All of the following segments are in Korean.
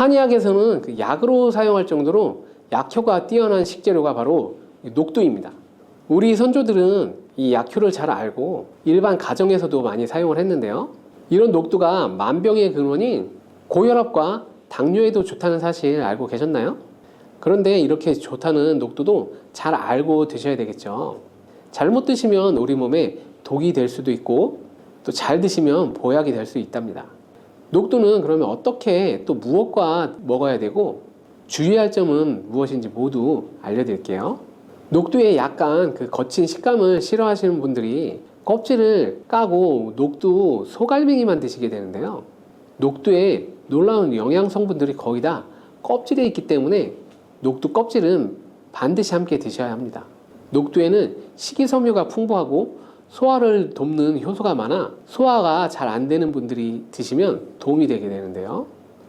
한의학에서는 그 약으로 사용할 정도로 약효가 뛰어난 식재료가 바로 녹두입니다. 우리 선조들은 이 약효를 잘 알고 일반 가정에서도 많이 사용을 했는데요. 이런 녹두가 만병의 근원인 고혈압과 당뇨에도 좋다는 사실 알고 계셨나요? 그런데 이렇게 좋다는 녹두도 잘 알고 드셔야 되겠죠. 잘못 드시면 우리 몸에 독이 될 수도 있고 또 잘 드시면 보약이 될 수 있답니다. 녹두는 그러면 어떻게 또 무엇과 먹어야 되고 주의할 점은 무엇인지 모두 알려드릴게요. 녹두의 약간 그 거친 식감을 싫어하시는 분들이 껍질을 까고 녹두 소갈맹이만 드시게 되는데요. 녹두에 놀라운 영양 성분들이 거의 다 껍질에 있기 때문에 녹두 껍질은 반드시 함께 드셔야 합니다. 녹두에는 식이섬유가 풍부하고 소화를 돕는 효소가 많아 소화가 잘 안 되는 분들이 드시면 도움이 되게 되는데요.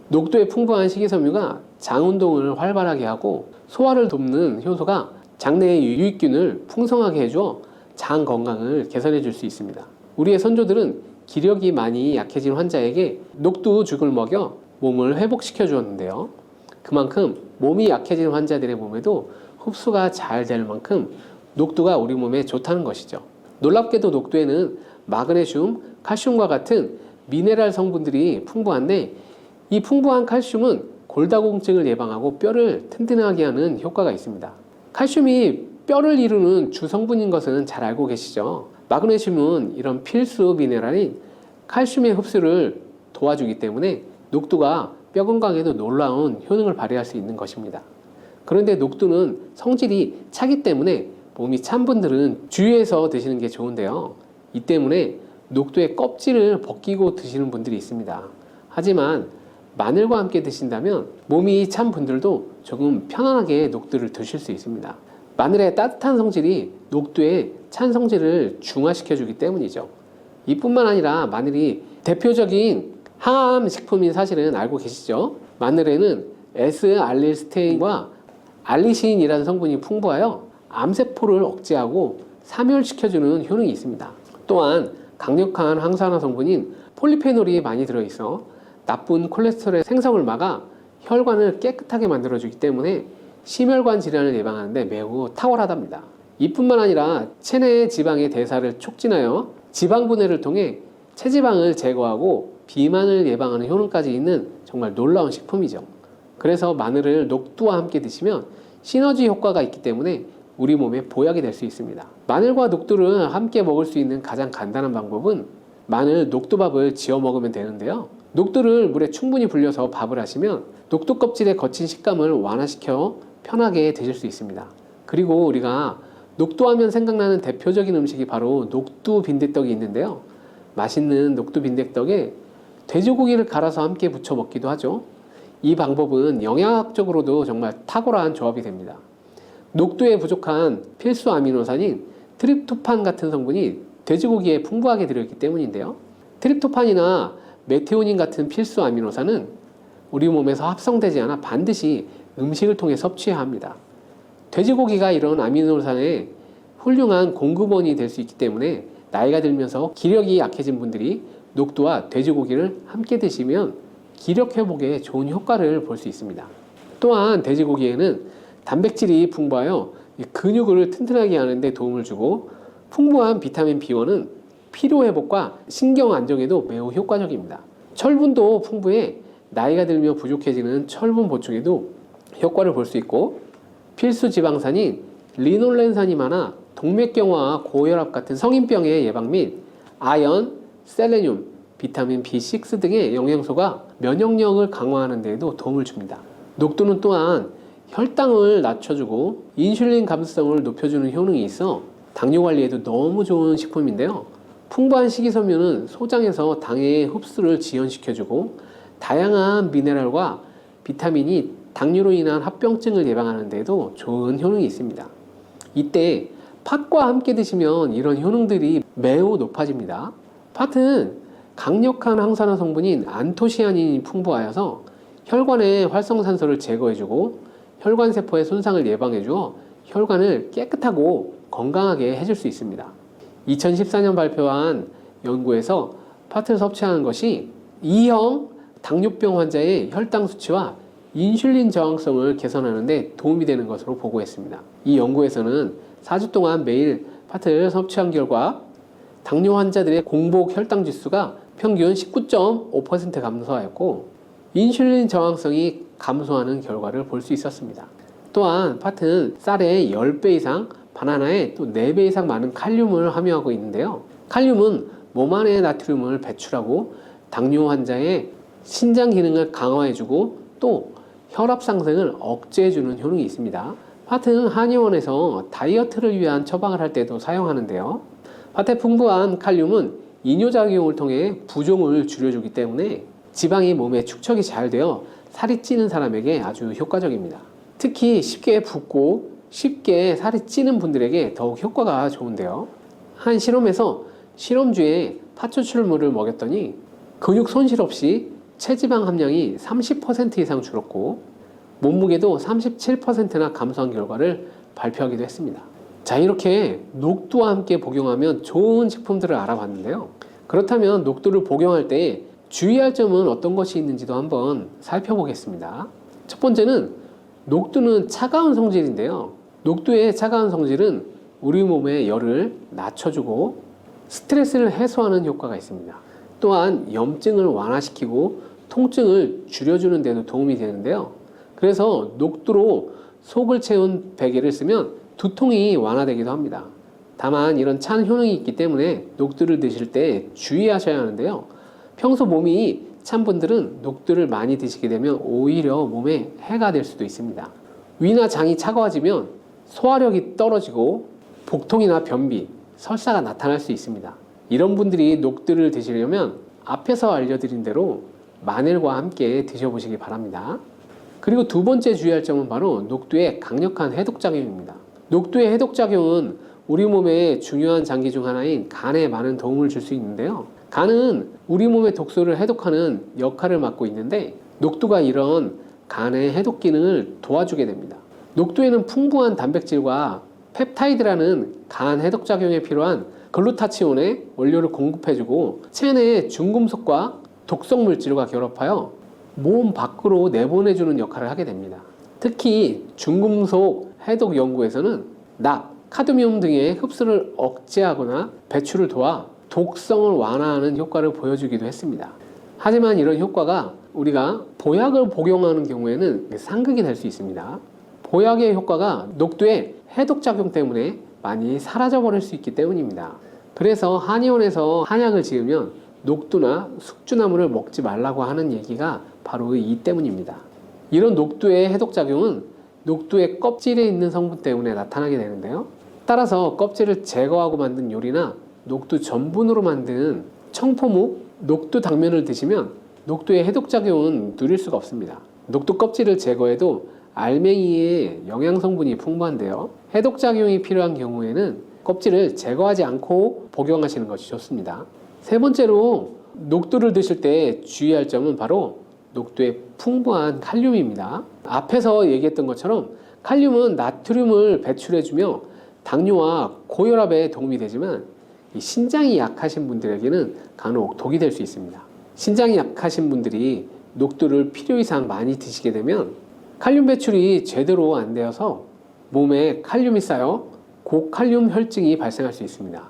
녹두에 풍부한 식이섬유가 장 운동을 활발하게 하고 소화를 돕는 효소가 장내의 유익균을 풍성하게 해줘 장 건강을 개선해 줄 수 있습니다. 우리의 선조들은 기력이 많이 약해진 환자에게 녹두 죽을 먹여 몸을 회복시켜 주었는데요. 그만큼 몸이 약해진 환자들의 몸에도 흡수가 잘 될 만큼 녹두가 우리 몸에 좋다는 것이죠. 놀랍게도 녹두에는 마그네슘, 칼슘과 같은 미네랄 성분들이 풍부한데 이 풍부한 칼슘은 골다공증을 예방하고 뼈를 튼튼하게 하는 효과가 있습니다. 칼슘이 뼈를 이루는 주 성분인 것은 잘 알고 계시죠? 마그네슘은 이런 필수 미네랄인 칼슘의 흡수를 도와주기 때문에 녹두가 뼈 건강에도 놀라운 효능을 발휘할 수 있는 것입니다. 그런데 녹두는 성질이 차기 때문에 몸이 찬 분들은 주의해서 드시는 게 좋은데요. 이 때문에 녹두의 껍질을 벗기고 드시는 분들이 있습니다. 하지만 마늘과 함께 드신다면 몸이 찬 분들도 조금 편안하게 녹두를 드실 수 있습니다. 마늘의 따뜻한 성질이 녹두의 찬 성질을 중화시켜 주기 때문이죠. 이뿐만 아니라 마늘이 대표적인 항암 식품인 사실은 알고 계시죠? 마늘에는 S알릴스테인과 알리신이라는 성분이 풍부하여 암세포를 억제하고 사멸시켜주는 효능이 있습니다. 또한 강력한 항산화 성분인 폴리페놀이 많이 들어있어 나쁜 콜레스테롤의 생성을 막아 혈관을 깨끗하게 만들어주기 때문에 심혈관 질환을 예방하는 데 매우 탁월하답니다. 이뿐만 아니라 체내의 지방의 대사를 촉진하여 지방 분해를 통해 체지방을 제거하고 비만을 예방하는 효능까지 있는 정말 놀라운 식품이죠. 그래서 마늘을 녹두와 함께 드시면 시너지 효과가 있기 때문에 우리 몸에 보약이 될 수 있습니다. 마늘과 녹두를 함께 먹을 수 있는 가장 간단한 방법은 마늘 녹두밥을 지어 먹으면 되는데요. 녹두를 물에 충분히 불려서 밥을 하시면 녹두 껍질의 거친 식감을 완화시켜 편하게 드실 수 있습니다. 그리고 우리가 녹두하면 생각나는 대표적인 음식이 바로 녹두 빈대떡이 있는데요. 맛있는 녹두 빈대떡에 돼지고기를 갈아서 함께 부쳐 먹기도 하죠. 이 방법은 영양학적으로도 정말 탁월한 조합이 됩니다. 녹두에 부족한 필수 아미노산인 트립토판 같은 성분이 돼지고기에 풍부하게 들어있기 때문인데요. 트립토판이나 메티오닌 같은 필수 아미노산은 우리 몸에서 합성되지 않아 반드시 음식을 통해 섭취해야 합니다. 돼지고기가 이런 아미노산의 훌륭한 공급원이 될 수 있기 때문에 나이가 들면서 기력이 약해진 분들이 녹두와 돼지고기를 함께 드시면 기력 회복에 좋은 효과를 볼 수 있습니다. 또한 돼지고기에는 단백질이 풍부하여 근육을 튼튼하게 하는 데 도움을 주고 풍부한 비타민 B1은 피로 회복과 신경 안정에도 매우 효과적입니다. 철분도 풍부해 나이가 들며 부족해지는 철분 보충에도 효과를 볼 수 있고 필수 지방산인 리놀렌산이 많아 동맥경화와 고혈압 같은 성인병의 예방 및 아연, 셀레늄, 비타민 B6 등의 영양소가 면역력을 강화하는 데에도 도움을 줍니다. 녹두는 또한 혈당을 낮춰주고 인슐린 감수성을 높여주는 효능이 있어 당뇨 관리에도 너무 좋은 식품인데요. 풍부한 식이섬유는 소장에서 당의 흡수를 지연시켜주고 다양한 미네랄과 비타민이 당뇨로 인한 합병증을 예방하는 데도 좋은 효능이 있습니다. 이때 팥과 함께 드시면 이런 효능들이 매우 높아집니다. 팥은 강력한 항산화 성분인 안토시아닌이 풍부하여서 혈관의 활성산소를 제거해주고 혈관세포의 손상을 예방해주어 혈관을 깨끗하고 건강하게 해줄 수 있습니다. 2014년 발표한 연구에서 팥을 섭취하는 것이 E형 당뇨병 환자의 혈당 수치와 인슐린 저항성을 개선하는 데 도움이 되는 것으로 보고했습니다. 이 연구에서는 4주 동안 매일 팥을 섭취한 결과 당뇨 환자들의 공복 혈당 지수가 평균 19.5% 감소하였고 인슐린 저항성이 감소하는 결과를 볼 수 있었습니다. 또한 팥은 쌀의 10배 이상, 바나나에 또 4배 이상 많은 칼륨을 함유하고 있는데요. 칼륨은 몸 안의 나트륨을 배출하고 당뇨 환자의 신장 기능을 강화해주고 또 혈압 상승을 억제해주는 효능이 있습니다. 팥은 한의원에서 다이어트를 위한 처방을 할 때도 사용하는데요. 팥에 풍부한 칼륨은 이뇨작용을 통해 부종을 줄여주기 때문에 지방이 몸에 축적이 잘 되어 살이 찌는 사람에게 아주 효과적입니다. 특히 쉽게 붓고 쉽게 살이 찌는 분들에게 더욱 효과가 좋은데요. 한 실험에서 실험주에 팥 추출물을 먹였더니 근육 손실 없이 체지방 함량이 30% 이상 줄었고 몸무게도 37%나 감소한 결과를 발표하기도 했습니다. 자, 이렇게 녹두와 함께 복용하면 좋은 식품들을 알아봤는데요. 그렇다면 녹두를 복용할 때 주의할 점은 어떤 것이 있는지도 한번 살펴보겠습니다. 첫 번째는 녹두는 차가운 성질인데요. 녹두의 차가운 성질은 우리 몸의 열을 낮춰주고 스트레스를 해소하는 효과가 있습니다. 또한 염증을 완화시키고 통증을 줄여주는 데도 도움이 되는데요. 그래서 녹두로 속을 채운 베개를 쓰면 두통이 완화되기도 합니다. 다만 이런 찬 효능이 있기 때문에 녹두를 드실 때 주의하셔야 하는데요. 평소 몸이 찬 분들은 녹두를 많이 드시게 되면 오히려 몸에 해가 될 수도 있습니다. 위나 장이 차가워지면 소화력이 떨어지고 복통이나 변비, 설사가 나타날 수 있습니다. 이런 분들이 녹두를 드시려면 앞에서 알려드린 대로 마늘과 함께 드셔보시기 바랍니다. 그리고 두 번째 주의할 점은 바로 녹두의 강력한 해독작용입니다. 녹두의 해독작용은 우리 몸의 중요한 장기 중 하나인 간에 많은 도움을 줄 수 있는데요. 간은 우리 몸의 독소를 해독하는 역할을 맡고 있는데 녹두가 이런 간의 해독 기능을 도와주게 됩니다. 녹두에는 풍부한 단백질과 펩타이드라는 간 해독작용에 필요한 글루타치온의 원료를 공급해주고 체내 중금속과 독성 물질과 결합하여 몸 밖으로 내보내주는 역할을 하게 됩니다. 특히 중금속 해독 연구에서는 납, 카드뮴 등의 흡수를 억제하거나 배출을 도와 독성을 완화하는 효과를 보여주기도 했습니다. 하지만 이런 효과가 우리가 보약을 복용하는 경우에는 상극이 될 수 있습니다. 보약의 효과가 녹두의 해독작용 때문에 많이 사라져버릴 수 있기 때문입니다. 그래서 한의원에서 한약을 지으면 녹두나 숙주나물을 먹지 말라고 하는 얘기가 바로 이 때문입니다. 이런 녹두의 해독작용은 녹두의 껍질에 있는 성분 때문에 나타나게 되는데요. 따라서 껍질을 제거하고 만든 요리나 녹두 전분으로 만든 청포묵, 녹두 당면을 드시면 녹두의 해독작용은 누릴 수가 없습니다. 녹두 껍질을 제거해도 알맹이에 영양성분이 풍부한데요. 해독작용이 필요한 경우에는 껍질을 제거하지 않고 복용하시는 것이 좋습니다. 세 번째로 녹두를 드실 때 주의할 점은 바로 녹두의 풍부한 칼륨입니다. 앞에서 얘기했던 것처럼 칼륨은 나트륨을 배출해주며 당뇨와 고혈압에 도움이 되지만 이 신장이 약하신 분들에게는 간혹 독이 될 수 있습니다. 신장이 약하신 분들이 녹두를 필요 이상 많이 드시게 되면 칼륨 배출이 제대로 안 되어서 몸에 칼륨이 쌓여 고칼륨 혈증이 발생할 수 있습니다.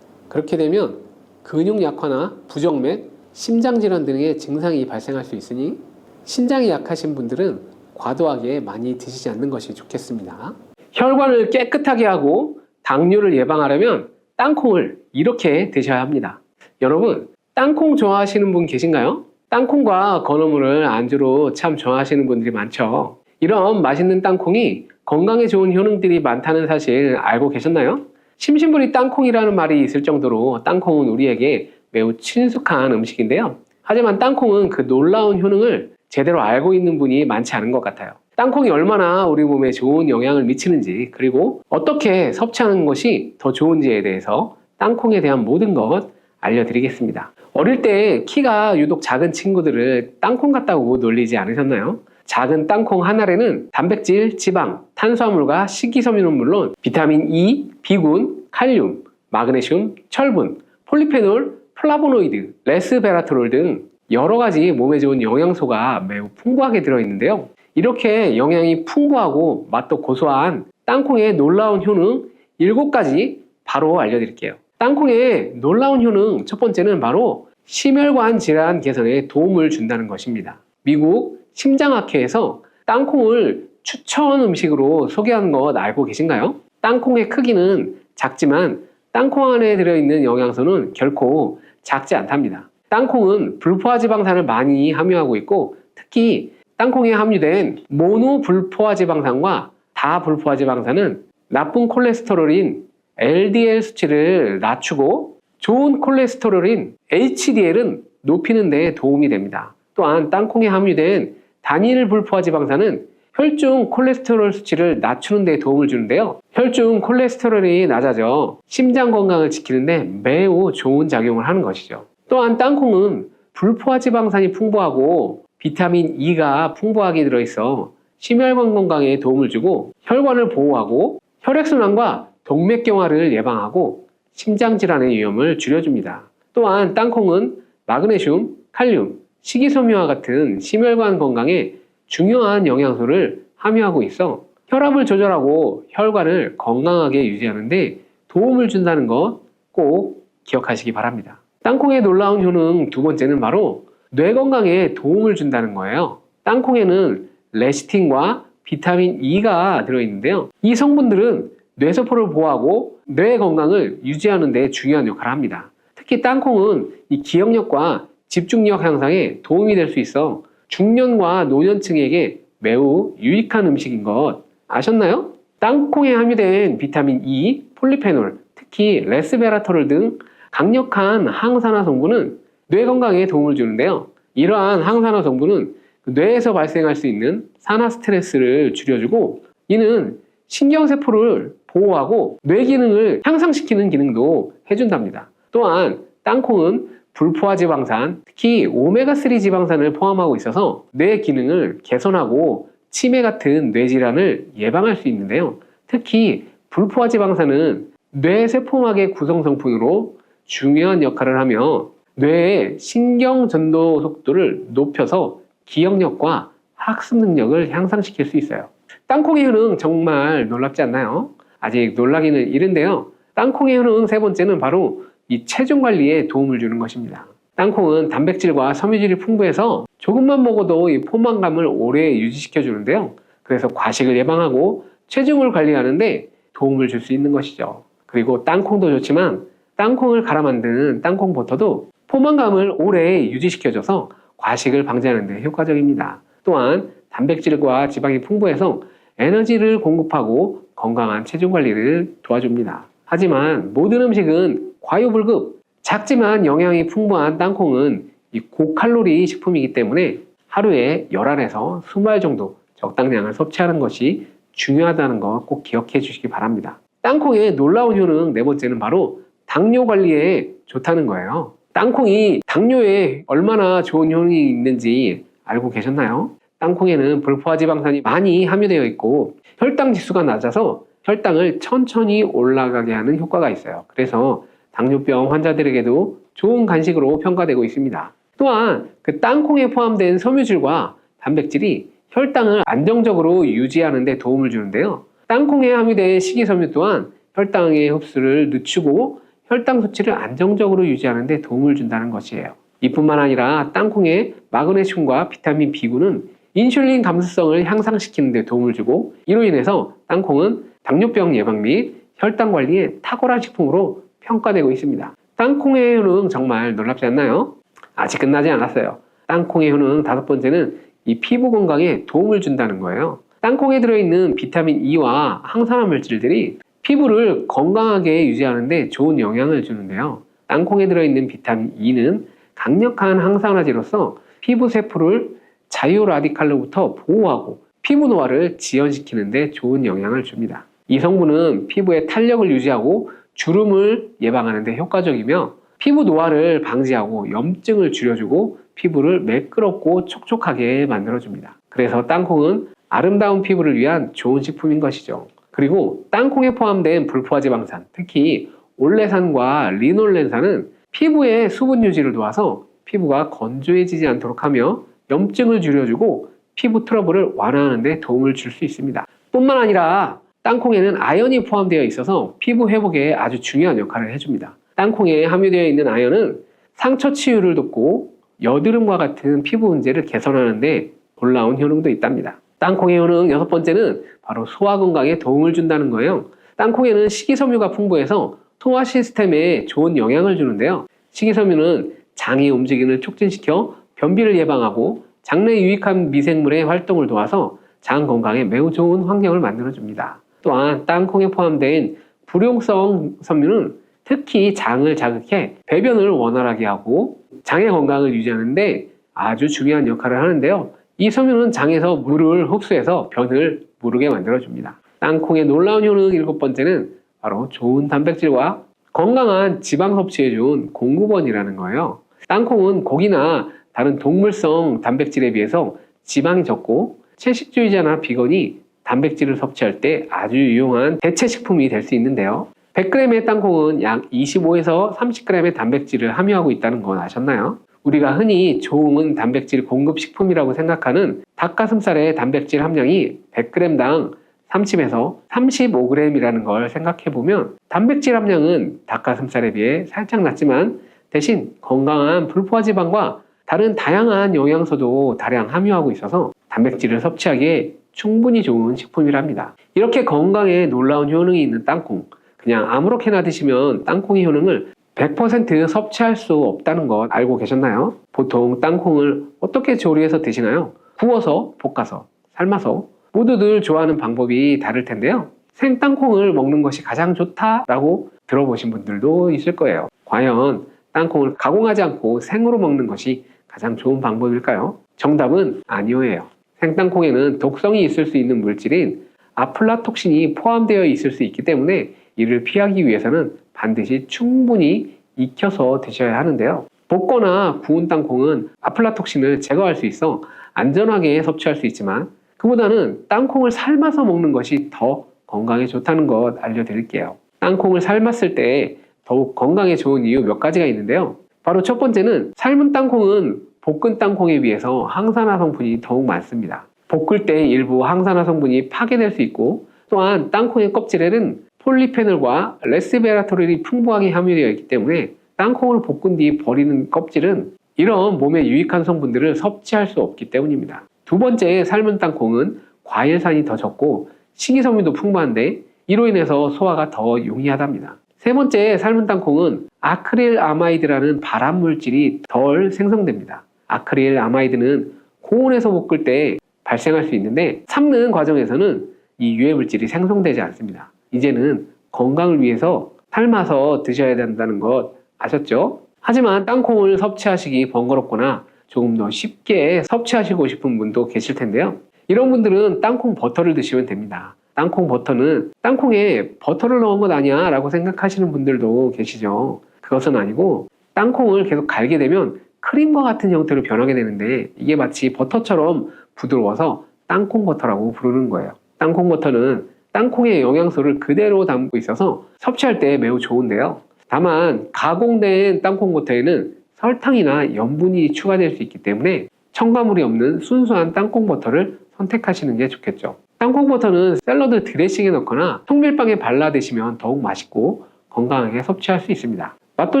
그렇게 되면 근육 약화나 부정맥, 심장질환 등의 증상이 발생할 수 있으니 신장이 약하신 분들은 과도하게 많이 드시지 않는 것이 좋겠습니다. 혈관을 깨끗하게 하고 당뇨를 예방하려면 땅콩을 이렇게 드셔야 합니다. 여러분, 땅콩 좋아하시는 분 계신가요? 땅콩과 건어물을 안주로 참 좋아하시는 분들이 많죠. 이런 맛있는 땅콩이 건강에 좋은 효능들이 많다는 사실 알고 계셨나요? 심심부리 땅콩이라는 말이 있을 정도로 땅콩은 우리에게 매우 친숙한 음식인데요. 하지만 땅콩은 그 놀라운 효능을 제대로 알고 있는 분이 많지 않은 것 같아요. 땅콩이 얼마나 우리 몸에 좋은 영향을 미치는지, 그리고 어떻게 섭취하는 것이 더 좋은지에 대해서 땅콩에 대한 모든 것 알려드리겠습니다. 어릴 때 키가 유독 작은 친구들을 땅콩 같다고 놀리지 않으셨나요? 작은 땅콩 한 알에는 단백질, 지방, 탄수화물과 식이섬유는 물론 비타민 E, B군, 칼륨, 마그네슘, 철분, 폴리페놀, 플라보노이드, 레스베라트롤 등 여러 가지 몸에 좋은 영양소가 매우 풍부하게 들어있는데요. 이렇게 영양이 풍부하고 맛도 고소한 땅콩의 놀라운 효능 7가지 바로 알려드릴게요. 땅콩의 놀라운 효능 첫 번째는 바로 심혈관 질환 개선에 도움을 준다는 것입니다. 미국 심장학회에서 땅콩을 추천 음식으로 소개한 것 알고 계신가요? 땅콩의 크기는 작지만 땅콩 안에 들어있는 영양소는 결코 작지 않답니다. 땅콩은 불포화지방산을 많이 함유하고 있고 특히 땅콩에 함유된 모노불포화지방산과 다불포화지방산은 나쁜 콜레스테롤인 LDL 수치를 낮추고 좋은 콜레스테롤인 HDL은 높이는 데 도움이 됩니다. 또한 땅콩에 함유된 단일 불포화지방산은 혈중 콜레스테롤 수치를 낮추는 데 도움을 주는데요. 혈중 콜레스테롤이 낮아져 심장 건강을 지키는 데 매우 좋은 작용을 하는 것이죠. 또한 땅콩은 불포화지방산이 풍부하고 비타민 E가 풍부하게 들어있어 심혈관 건강에 도움을 주고 혈관을 보호하고 혈액순환과 동맥경화를 예방하고 심장질환의 위험을 줄여줍니다. 또한 땅콩은 마그네슘, 칼륨, 식이섬유와 같은 심혈관 건강에 중요한 영양소를 함유하고 있어 혈압을 조절하고 혈관을 건강하게 유지하는 데 도움을 준다는 것 꼭 기억하시기 바랍니다. 땅콩의 놀라운 효능 두 번째는 바로 뇌 건강에 도움을 준다는 거예요. 땅콩에는 레시틴과 비타민 E가 들어있는데요. 이 성분들은 뇌세포를 보호하고 뇌 건강을 유지하는 데 중요한 역할을 합니다. 특히 땅콩은 이 기억력과 집중력 향상에 도움이 될 수 있어 중년과 노년층에게 매우 유익한 음식인 것 아셨나요? 땅콩에 함유된 비타민 E, 폴리페놀, 특히 레스베라토롤 등 강력한 항산화 성분은 뇌 건강에 도움을 주는데요. 이러한 항산화 성분은 뇌에서 발생할 수 있는 산화 스트레스를 줄여주고 이는 신경세포를 보호하고 뇌 기능을 향상시키는 기능도 해준답니다. 또한 땅콩은 불포화지방산, 특히 오메가3 지방산을 포함하고 있어서 뇌 기능을 개선하고 치매 같은 뇌질환을 예방할 수 있는데요. 특히 불포화지방산은 뇌세포막의 구성성분으로 중요한 역할을 하며 뇌의 신경전도 속도를 높여서 기억력과 학습 능력을 향상시킬 수 있어요. 땅콩의 효능 정말 놀랍지 않나요? 아직 놀라기는 이른데요. 땅콩의 효능 세 번째는 바로 이 체중 관리에 도움을 주는 것입니다. 땅콩은 단백질과 섬유질이 풍부해서 조금만 먹어도 이 포만감을 오래 유지시켜 주는데요. 그래서 과식을 예방하고 체중을 관리하는데 도움을 줄 수 있는 것이죠. 그리고 땅콩도 좋지만 땅콩을 갈아 만드는 땅콩 버터도 포만감을 오래 유지시켜줘서 과식을 방지하는 데 효과적입니다. 또한 단백질과 지방이 풍부해서 에너지를 공급하고 건강한 체중 관리를 도와줍니다. 하지만 모든 음식은 과유불급, 작지만 영양이 풍부한 땅콩은 이 고칼로리 식품이기 때문에 하루에 10알에서 20알 정도 적당량을 섭취하는 것이 중요하다는 거 꼭 기억해 주시기 바랍니다. 땅콩의 놀라운 효능 네 번째는 바로 당뇨 관리에 좋다는 거예요. 땅콩이 당뇨에 얼마나 좋은 효능이 있는지 알고 계셨나요? 땅콩에는 불포화지방산이 많이 함유되어 있고 혈당 지수가 낮아서 혈당을 천천히 올라가게 하는 효과가 있어요. 그래서 당뇨병 환자들에게도 좋은 간식으로 평가되고 있습니다. 또한 그 땅콩에 포함된 섬유질과 단백질이 혈당을 안정적으로 유지하는 데 도움을 주는데요. 땅콩에 함유된 식이섬유 또한 혈당의 흡수를 늦추고 혈당 수치를 안정적으로 유지하는 데 도움을 준다는 것이에요. 이뿐만 아니라 땅콩의 마그네슘과 비타민 B군은 인슐린 감수성을 향상시키는 데 도움을 주고 이로 인해서 땅콩은 당뇨병 예방 및 혈당 관리에 탁월한 식품으로 평가되고 있습니다. 땅콩의 효능 정말 놀랍지 않나요? 아직 끝나지 않았어요. 땅콩의 효능 다섯 번째는 이 피부 건강에 도움을 준다는 거예요. 땅콩에 들어있는 비타민 E와 항산화 물질들이 피부를 건강하게 유지하는 데 좋은 영향을 주는데요. 땅콩에 들어있는 비타민 E는 강력한 항산화제로서 피부 세포를 자유 라디칼로부터 보호하고 피부 노화를 지연시키는 데 좋은 영향을 줍니다. 이 성분은 피부의 탄력을 유지하고 주름을 예방하는 데 효과적이며 피부 노화를 방지하고 염증을 줄여주고 피부를 매끄럽고 촉촉하게 만들어줍니다. 그래서 땅콩은 아름다운 피부를 위한 좋은 식품인 것이죠. 그리고 땅콩에 포함된 불포화지방산, 특히 올레산과 리놀렌산은 피부의 수분 유지를 도와서 피부가 건조해지지 않도록 하며 염증을 줄여주고 피부 트러블을 완화하는 데 도움을 줄 수 있습니다. 뿐만 아니라 땅콩에는 아연이 포함되어 있어서 피부 회복에 아주 중요한 역할을 해줍니다. 땅콩에 함유되어 있는 아연은 상처 치유를 돕고 여드름과 같은 피부 문제를 개선하는 데 놀라운 효능도 있답니다. 땅콩의 효능 6번째는 바로 소화 건강에 도움을 준다는 거예요. 땅콩에는 식이섬유가 풍부해서 소화 시스템에 좋은 영향을 주는데요. 식이섬유는 장의 움직임을 촉진시켜 변비를 예방하고 장내에 유익한 미생물의 활동을 도와서 장 건강에 매우 좋은 환경을 만들어줍니다. 또한 땅콩에 포함된 불용성 섬유는 특히 장을 자극해 배변을 원활하게 하고 장의 건강을 유지하는 데 아주 중요한 역할을 하는데요. 이 섬유는 장에서 물을 흡수해서 변을 무르게 만들어줍니다. 땅콩의 놀라운 효능 7번째는 바로 좋은 단백질과 건강한 지방 섭취에 좋은 공급원이라는 거예요. 땅콩은 고기나 다른 동물성 단백질에 비해서 지방이 적고 채식주의자나 비건이 단백질을 섭취할 때 아주 유용한 대체 식품이 될 수 있는데요. 100g의 땅콩은 약 25에서 30g의 단백질을 함유하고 있다는 건 아셨나요? 우리가 흔히 좋은 단백질 공급 식품이라고 생각하는 닭가슴살의 단백질 함량이 100g당 30에서 35g이라는 걸 생각해보면 단백질 함량은 닭가슴살에 비해 살짝 낮지만 대신 건강한 불포화지방과 다른 다양한 영양소도 다량 함유하고 있어서 단백질을 섭취하기에 충분히 좋은 식품이랍니다. 이렇게 건강에 놀라운 효능이 있는 땅콩, 그냥 아무렇게나 드시면 땅콩의 효능을 100% 섭취할 수 없다는 것 알고 계셨나요? 보통 땅콩을 어떻게 조리해서 드시나요? 구워서, 볶아서, 삶아서 모두들 좋아하는 방법이 다를 텐데요. 생땅콩을 먹는 것이 가장 좋다라고 들어보신 분들도 있을 거예요. 과연 땅콩을 가공하지 않고 생으로 먹는 것이 가장 좋은 방법일까요? 정답은 아니오예요. 생땅콩에는 독성이 있을 수 있는 물질인 아플라톡신이 포함되어 있을 수 있기 때문에 이를 피하기 위해서는 반드시 충분히 익혀서 드셔야 하는데요. 볶거나 구운 땅콩은 아플라톡신을 제거할 수 있어 안전하게 섭취할 수 있지만 그보다는 땅콩을 삶아서 먹는 것이 더 건강에 좋다는 것 알려드릴게요. 땅콩을 삶았을 때 더욱 건강에 좋은 이유 몇 가지가 있는데요. 바로 첫 번째는 삶은 땅콩은 볶은 땅콩에 비해서 항산화 성분이 더욱 많습니다. 볶을 때 일부 항산화 성분이 파괴될 수 있고 또한 땅콩의 껍질에는 폴리페놀과 레스베라토롤이 풍부하게 함유되어 있기 때문에 땅콩을 볶은 뒤 버리는 껍질은 이런 몸에 유익한 성분들을 섭취할 수 없기 때문입니다. 두 번째, 삶은 땅콩은 과일산이 더 적고 식이섬유도 풍부한데 이로 인해서 소화가 더 용이하답니다. 세 번째, 삶은 땅콩은 아크릴아마이드라는 발암 물질이 덜 생성됩니다. 아크릴아마이드는 고온에서 볶을 때 발생할 수 있는데 삶는 과정에서는 이 유해 물질이 생성되지 않습니다. 이제는 건강을 위해서 삶아서 드셔야 된다는 것 아셨죠? 하지만 땅콩을 섭취하시기 번거롭거나 조금 더 쉽게 섭취하시고 싶은 분도 계실 텐데요. 이런 분들은 땅콩 버터를 드시면 됩니다. 땅콩 버터는 땅콩에 버터를 넣은 것 아니야 라고 생각하시는 분들도 계시죠. 그것은 아니고 땅콩을 계속 갈게 되면 크림과 같은 형태로 변하게 되는데 이게 마치 버터처럼 부드러워서 땅콩 버터라고 부르는 거예요. 땅콩 버터는 땅콩의 영양소를 그대로 담고 있어서 섭취할 때 매우 좋은데요. 다만 가공된 땅콩 버터에는 설탕이나 염분이 추가될 수 있기 때문에 첨가물이 없는 순수한 땅콩 버터를 선택하시는 게 좋겠죠. 땅콩 버터는 샐러드 드레싱에 넣거나 통밀빵에 발라 드시면 더욱 맛있고 건강하게 섭취할 수 있습니다. 맛도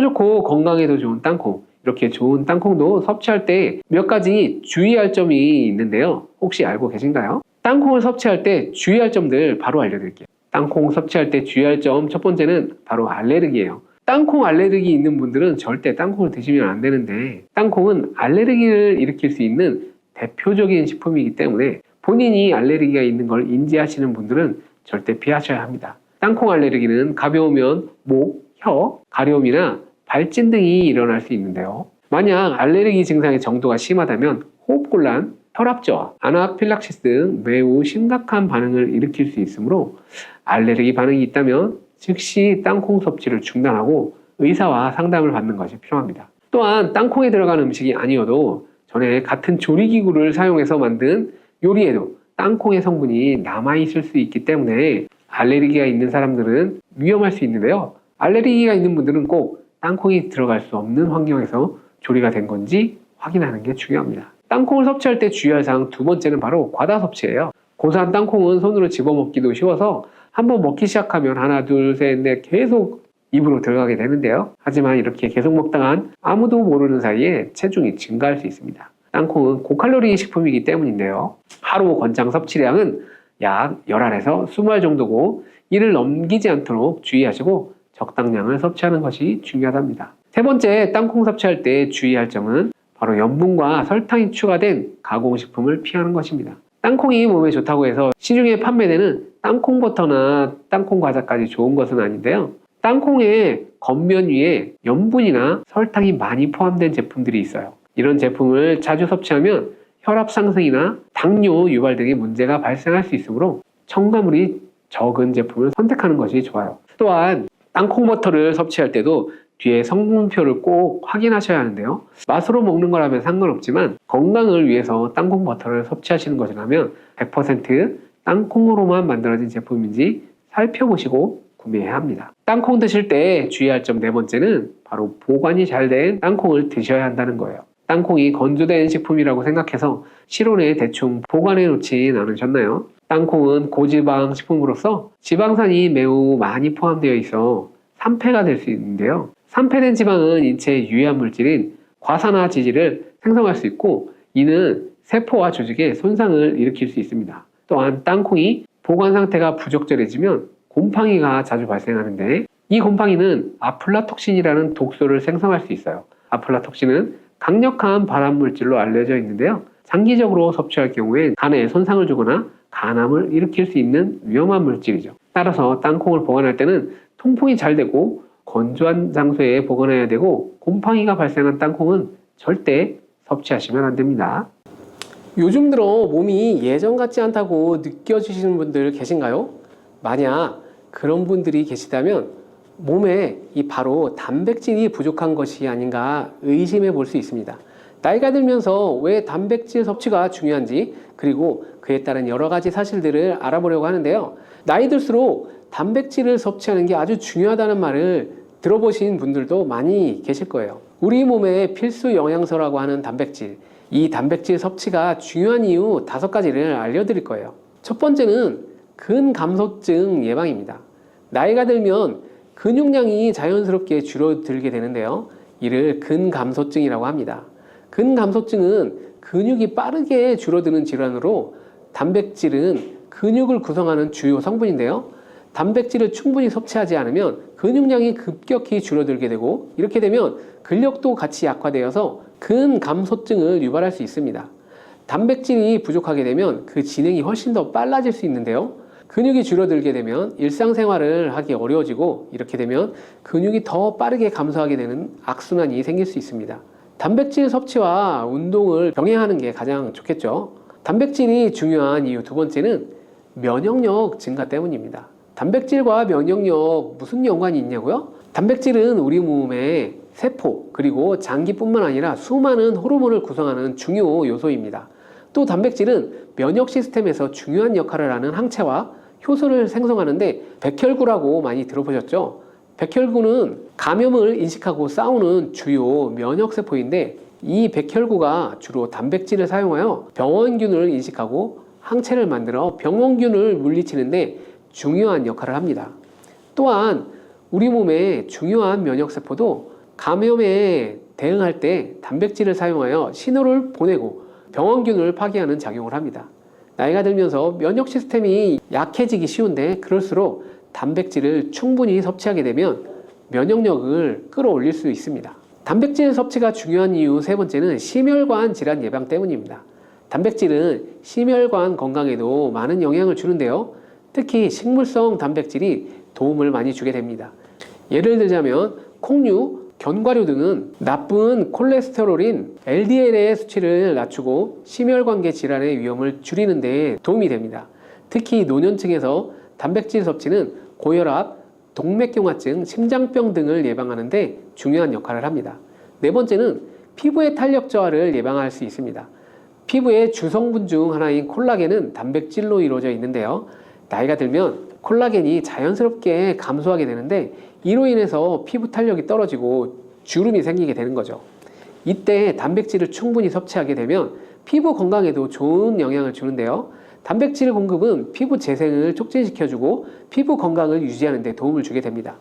좋고 건강에도 좋은 땅콩, 이렇게 좋은 땅콩도 섭취할 때 몇 가지 주의할 점이 있는데요. 혹시 알고 계신가요? 땅콩을 섭취할 때 주의할 점들 바로 알려드릴게요. 땅콩 섭취할 때 주의할 점 첫 번째는 바로 알레르기예요. 땅콩 알레르기 있는 분들은 절대 땅콩을 드시면 안 되는데 땅콩은 알레르기를 일으킬 수 있는 대표적인 식품이기 때문에 본인이 알레르기가 있는 걸 인지하시는 분들은 절대 피하셔야 합니다. 땅콩 알레르기는 가벼우면 목, 혀, 가려움이나 발진 등이 일어날 수 있는데요. 만약 알레르기 증상의 정도가 심하다면 호흡곤란, 혈압저하, 아나필락시스 등 매우 심각한 반응을 일으킬 수 있으므로 알레르기 반응이 있다면 즉시 땅콩 섭취를 중단하고 의사와 상담을 받는 것이 필요합니다. 또한 땅콩에 들어간 음식이 아니어도 전에 같은 조리기구를 사용해서 만든 요리에도 땅콩의 성분이 남아있을 수 있기 때문에 알레르기가 있는 사람들은 위험할 수 있는데요. 알레르기가 있는 분들은 꼭 땅콩이 들어갈 수 없는 환경에서 조리가 된 건지 확인하는 게 중요합니다. 땅콩을 섭취할 때 주의할 사항 두 번째는 바로 과다 섭취예요. 고사한 땅콩은 손으로 집어먹기도 쉬워서 한번 먹기 시작하면 하나, 둘, 셋, 넷 계속 입으로 들어가게 되는데요. 하지만 이렇게 계속 먹다간 아무도 모르는 사이에 체중이 증가할 수 있습니다. 땅콩은 고칼로리 식품이기 때문인데요. 하루 권장 섭취량은 약 10알에서 20알 정도고 이를 넘기지 않도록 주의하시고 적당량을 섭취하는 것이 중요하답니다. 세 번째, 땅콩 섭취할 때 주의할 점은 바로 염분과 설탕이 추가된 가공식품을 피하는 것입니다. 땅콩이 몸에 좋다고 해서 시중에 판매되는 땅콩 버터나 땅콩 과자까지 좋은 것은 아닌데요. 땅콩의 겉면 위에 염분이나 설탕이 많이 포함된 제품들이 있어요. 이런 제품을 자주 섭취하면 혈압 상승이나 당뇨 유발 등의 문제가 발생할 수 있으므로 첨가물이 적은 제품을 선택하는 것이 좋아요. 또한 땅콩 버터를 섭취할 때도 뒤에 성분표를 꼭 확인하셔야 하는데요. 맛으로 먹는 거라면 상관없지만 건강을 위해서 땅콩 버터를 섭취하시는 것이라면 100% 땅콩으로만 만들어진 제품인지 살펴보시고 구매해야 합니다. 땅콩 드실 때 주의할 점 네 번째는 바로 보관이 잘 된 땅콩을 드셔야 한다는 거예요. 땅콩이 건조된 식품이라고 생각해서 실온에 대충 보관해 놓진 않으셨나요? 땅콩은 고지방 식품으로서 지방산이 매우 많이 포함되어 있어 산패가 될 수 있는데요. 산패된 지방은 인체에 유해한 물질인 과산화지질을 생성할 수 있고 이는 세포와 조직에 손상을 일으킬 수 있습니다. 또한 땅콩이 보관 상태가 부적절해지면 곰팡이가 자주 발생하는데 이 곰팡이는 아플라톡신이라는 독소를 생성할 수 있어요. 아플라톡신은 강력한 발암물질로 알려져 있는데요. 장기적으로 섭취할 경우에 간에 손상을 주거나 간암을 일으킬 수 있는 위험한 물질이죠. 따라서 땅콩을 보관할 때는 통풍이 잘 되고 건조한 장소에 보관해야 되고 곰팡이가 발생한 땅콩은 절대 섭취하시면 안 됩니다. 요즘 들어 몸이 예전 같지 않다고 느껴지시는 분들 계신가요? 만약 그런 분들이 계시다면 몸에 이 바로 단백질이 부족한 것이 아닌가 의심해 볼 수 있습니다. 나이가 들면서 왜 단백질 섭취가 중요한지 그리고 그에 따른 여러 가지 사실들을 알아보려고 하는데요. 나이 들수록 단백질을 섭취하는 게 아주 중요하다는 말을 들어보신 분들도 많이 계실 거예요. 우리 몸의 필수 영양소라고 하는 단백질, 이 단백질 섭취가 중요한 이유 5가지를 알려드릴 거예요. 첫 번째는 근감소증 예방입니다. 나이가 들면 근육량이 자연스럽게 줄어들게 되는데요. 이를 근감소증이라고 합니다. 근감소증은 근육이 빠르게 줄어드는 질환으로 단백질은 근육을 구성하는 주요 성분인데요. 단백질을 충분히 섭취하지 않으면 근육량이 급격히 줄어들게 되고 이렇게 되면 근력도 같이 약화되어서 근감소증을 유발할 수 있습니다. 단백질이 부족하게 되면 그 진행이 훨씬 더 빨라질 수 있는데요. 근육이 줄어들게 되면 일상생활을 하기 어려워지고 이렇게 되면 근육이 더 빠르게 감소하게 되는 악순환이 생길 수 있습니다. 단백질 섭취와 운동을 병행하는 게 가장 좋겠죠. 단백질이 중요한 이유 두 번째는 면역력 증가 때문입니다. 단백질과 면역력 무슨 연관이 있냐고요? 단백질은 우리 몸의 세포 그리고 장기뿐만 아니라 수많은 호르몬을 구성하는 중요 요소입니다. 또 단백질은 면역 시스템에서 중요한 역할을 하는 항체와 효소를 생성하는데 백혈구라고 많이 들어보셨죠? 백혈구는 감염을 인식하고 싸우는 주요 면역세포인데 이 백혈구가 주로 단백질을 사용하여 병원균을 인식하고 항체를 만들어 병원균을 물리치는데 중요한 역할을 합니다. 또한 우리 몸의 중요한 면역세포도 감염에 대응할 때 단백질을 사용하여 신호를 보내고 병원균을 파괴하는 작용을 합니다. 나이가 들면서 면역 시스템이 약해지기 쉬운데 그럴수록 단백질을 충분히 섭취하게 되면 면역력을 끌어올릴 수 있습니다. 단백질 섭취가 중요한 이유 세 번째는 심혈관 질환 예방 때문입니다. 단백질은 심혈관 건강에도 많은 영향을 주는데요. 특히 식물성 단백질이 도움을 많이 주게 됩니다. 예를 들자면 콩류, 견과류 등은 나쁜 콜레스테롤인 LDL의 수치를 낮추고 심혈관계 질환의 위험을 줄이는 데 도움이 됩니다. 특히 노년층에서 단백질 섭취는 고혈압, 동맥경화증, 심장병 등을 예방하는 데 중요한 역할을 합니다. 네 번째는 피부의 탄력 저하를 예방할 수 있습니다. 피부의 주성분 중 하나인 콜라겐은 단백질로 이루어져 있는데요. 나이가 들면 콜라겐이 자연스럽게 감소하게 되는데 이로 인해서 피부 탄력이 떨어지고 주름이 생기게 되는 거죠. 이때 단백질을 충분히 섭취하게 되면 피부 건강에도 좋은 영향을 주는데요. 단백질 공급은 피부 재생을 촉진시켜주고 피부 건강을 유지하는 데 도움을 주게 됩니다.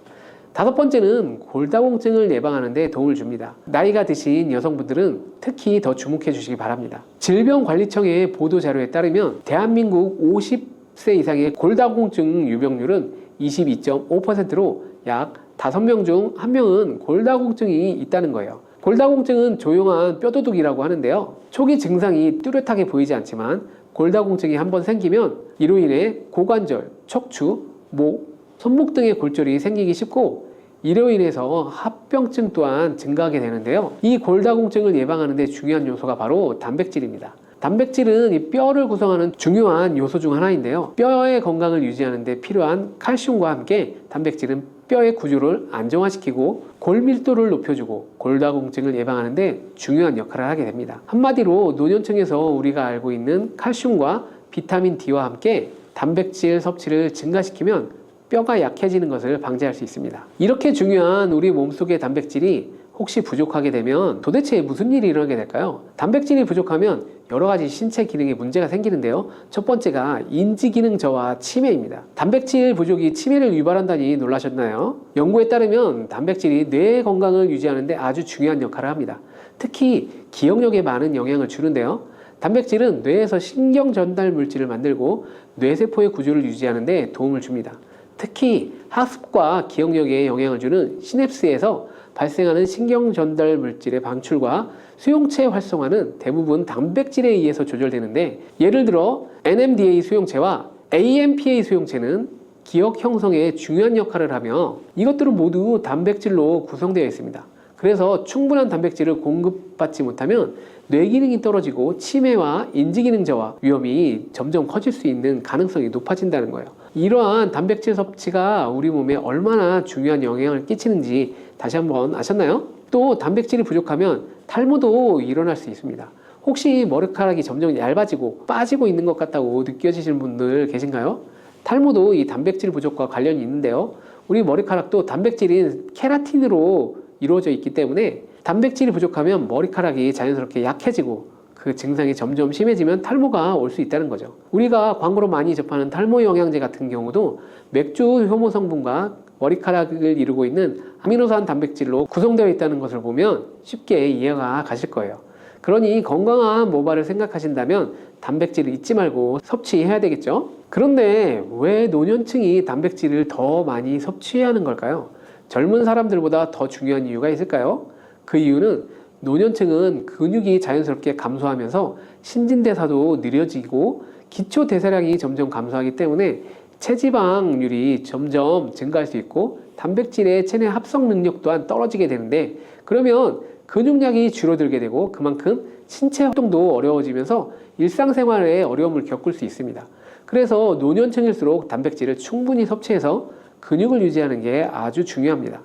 다섯 번째는 골다공증을 예방하는 데 도움을 줍니다. 나이가 드신 여성분들은 특히 더 주목해 주시기 바랍니다. 질병관리청의 보도자료에 따르면 대한민국 50세 이상의 골다공증 유병률은 22.5%로 약 5명 중 1명은 골다공증이 있다는 거예요. 골다공증은 조용한 뼈도둑이라고 하는데요. 초기 증상이 뚜렷하게 보이지 않지만 골다공증이 한번 생기면 이로 인해 고관절, 척추, 목, 손목 등의 골절이 생기기 쉽고 이로 인해서 합병증 또한 증가하게 되는데요. 이 골다공증을 예방하는 데 중요한 요소가 바로 단백질입니다. 단백질은 이 뼈를 구성하는 중요한 요소 중 하나인데요. 뼈의 건강을 유지하는 데 필요한 칼슘과 함께 단백질은 뼈의 구조를 안정화시키고 골밀도를 높여주고 골다공증을 예방하는 데 중요한 역할을 하게 됩니다. 한마디로 노년층에서 우리가 알고 있는 칼슘과 비타민 D와 함께 단백질 섭취를 증가시키면 뼈가 약해지는 것을 방지할 수 있습니다. 이렇게 중요한 우리 몸속의 단백질이 혹시 부족하게 되면 도대체 무슨 일이 일어나게 될까요? 단백질이 부족하면 여러 가지 신체 기능에 문제가 생기는데요. 첫 번째가 인지 기능 저하 치매입니다. 단백질 부족이 치매를 유발한다니 놀라셨나요? 연구에 따르면 단백질이 뇌 건강을 유지하는 데 아주 중요한 역할을 합니다. 특히 기억력에 많은 영향을 주는데요. 단백질은 뇌에서 신경 전달 물질을 만들고 뇌세포의 구조를 유지하는 데 도움을 줍니다. 특히 학습과 기억력에 영향을 주는 시냅스에서 발생하는 신경 전달 물질의 방출과 수용체 활성화는 대부분 단백질에 의해서 조절되는데, 예를 들어 NMDA 수용체와 AMPA 수용체는 기억 형성에 중요한 역할을 하며 이것들은 모두 단백질로 구성되어 있습니다. 그래서 충분한 단백질을 공급받지 못하면 뇌 기능이 떨어지고 치매와 인지 기능 저하 위험이 점점 커질 수 있는 가능성이 높아진다는 거예요. 이러한 단백질 섭취가 우리 몸에 얼마나 중요한 영향을 끼치는지 다시 한번 아셨나요? 또 단백질이 부족하면 탈모도 일어날 수 있습니다. 혹시 머리카락이 점점 얇아지고 빠지고 있는 것 같다고 느껴지시는 분들 계신가요? 탈모도 이 단백질 부족과 관련이 있는데요. 우리 머리카락도 단백질인 케라틴으로 이루어져 있기 때문에 단백질이 부족하면 머리카락이 자연스럽게 약해지고 그 증상이 점점 심해지면 탈모가 올 수 있다는 거죠. 우리가 광고로 많이 접하는 탈모 영양제 같은 경우도 맥주 효모 성분과 머리카락을 이루고 있는 아미노산 단백질로 구성되어 있다는 것을 보면 쉽게 이해가 가실 거예요. 그러니 건강한 모발을 생각하신다면 단백질을 잊지 말고 섭취해야 되겠죠. 그런데 왜 노년층이 단백질을 더 많이 섭취해야 하는 걸까요? 젊은 사람들보다 더 중요한 이유가 있을까요? 그 이유는 노년층은 근육이 자연스럽게 감소하면서 신진대사도 느려지고 기초대사량이 점점 감소하기 때문에 체지방률이 점점 증가할 수 있고 단백질의 체내 합성 능력 또한 떨어지게 되는데, 그러면 근육량이 줄어들게 되고 그만큼 신체 활동도 어려워지면서 일상생활에 어려움을 겪을 수 있습니다. 그래서 노년층일수록 단백질을 충분히 섭취해서 근육을 유지하는 게 아주 중요합니다.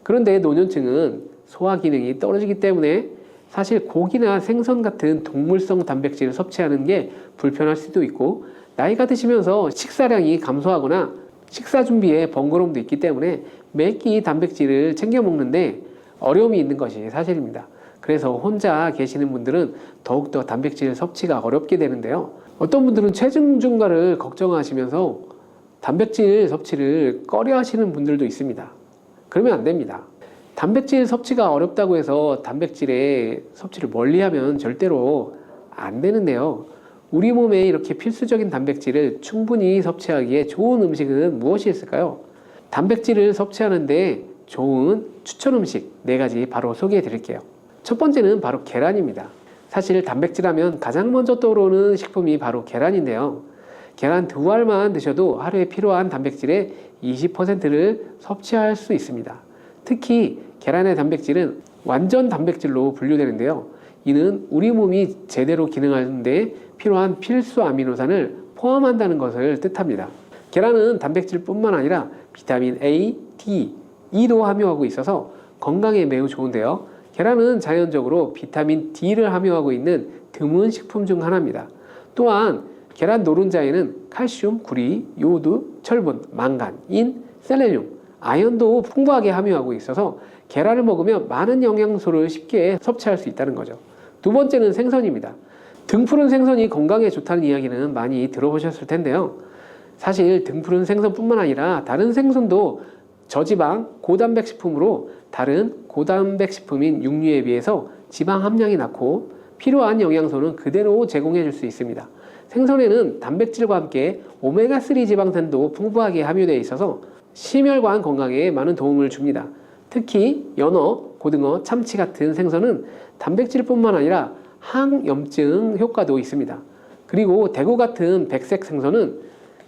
그런데 노년층은 소화 기능이 떨어지기 때문에 사실 고기나 생선 같은 동물성 단백질을 섭취하는 게 불편할 수도 있고, 나이가 드시면서 식사량이 감소하거나 식사 준비에 번거로움도 있기 때문에 매끼 단백질을 챙겨 먹는데 어려움이 있는 것이 사실입니다. 그래서 혼자 계시는 분들은 더욱더 단백질 섭취가 어렵게 되는데요. 어떤 분들은 체중 증가를 걱정하시면서 단백질 섭취를 꺼려 하시는 분들도 있습니다. 그러면 안 됩니다. 단백질 섭취가 어렵다고 해서 단백질의 섭취를 멀리하면 절대로 안 되는데요. 우리 몸에 이렇게 필수적인 단백질을 충분히 섭취하기에 좋은 음식은 무엇이 있을까요? 단백질을 섭취하는데 좋은 추천 음식 4가지 바로 소개해 드릴게요. 첫 번째는 바로 계란입니다. 사실 단백질 하면 가장 먼저 떠오르는 식품이 바로 계란인데요. 계란 2알만 드셔도 하루에 필요한 단백질의 20%를 섭취할 수 있습니다. 특히 계란의 단백질은 완전 단백질로 분류되는데요. 이는 우리 몸이 제대로 기능하는데 필요한 필수 아미노산을 포함한다는 것을 뜻합니다. 계란은 단백질뿐만 아니라 비타민 A, D, E도 함유하고 있어서 건강에 매우 좋은데요. 계란은 자연적으로 비타민 D를 함유하고 있는 드문 식품 중 하나입니다. 또한 계란 노른자에는 칼슘, 구리, 요오드, 철분, 망간, 인, 셀레늄, 아연도 풍부하게 함유하고 있어서 계란을 먹으면 많은 영양소를 쉽게 섭취할 수 있다는 거죠. 두 번째는 생선입니다. 등푸른 생선이 건강에 좋다는 이야기는 많이 들어보셨을 텐데요. 사실 등푸른 생선뿐만 아니라 다른 생선도 저지방, 고단백 식품으로 다른 고단백 식품인 육류에 비해서 지방 함량이 낮고 필요한 영양소는 그대로 제공해 줄 수 있습니다. 생선에는 단백질과 함께 오메가3 지방산도 풍부하게 함유되어 있어서 심혈관 건강에 많은 도움을 줍니다. 특히 연어, 고등어, 참치 같은 생선은 단백질뿐만 아니라 항염증 효과도 있습니다. 그리고 대구 같은 백색 생선은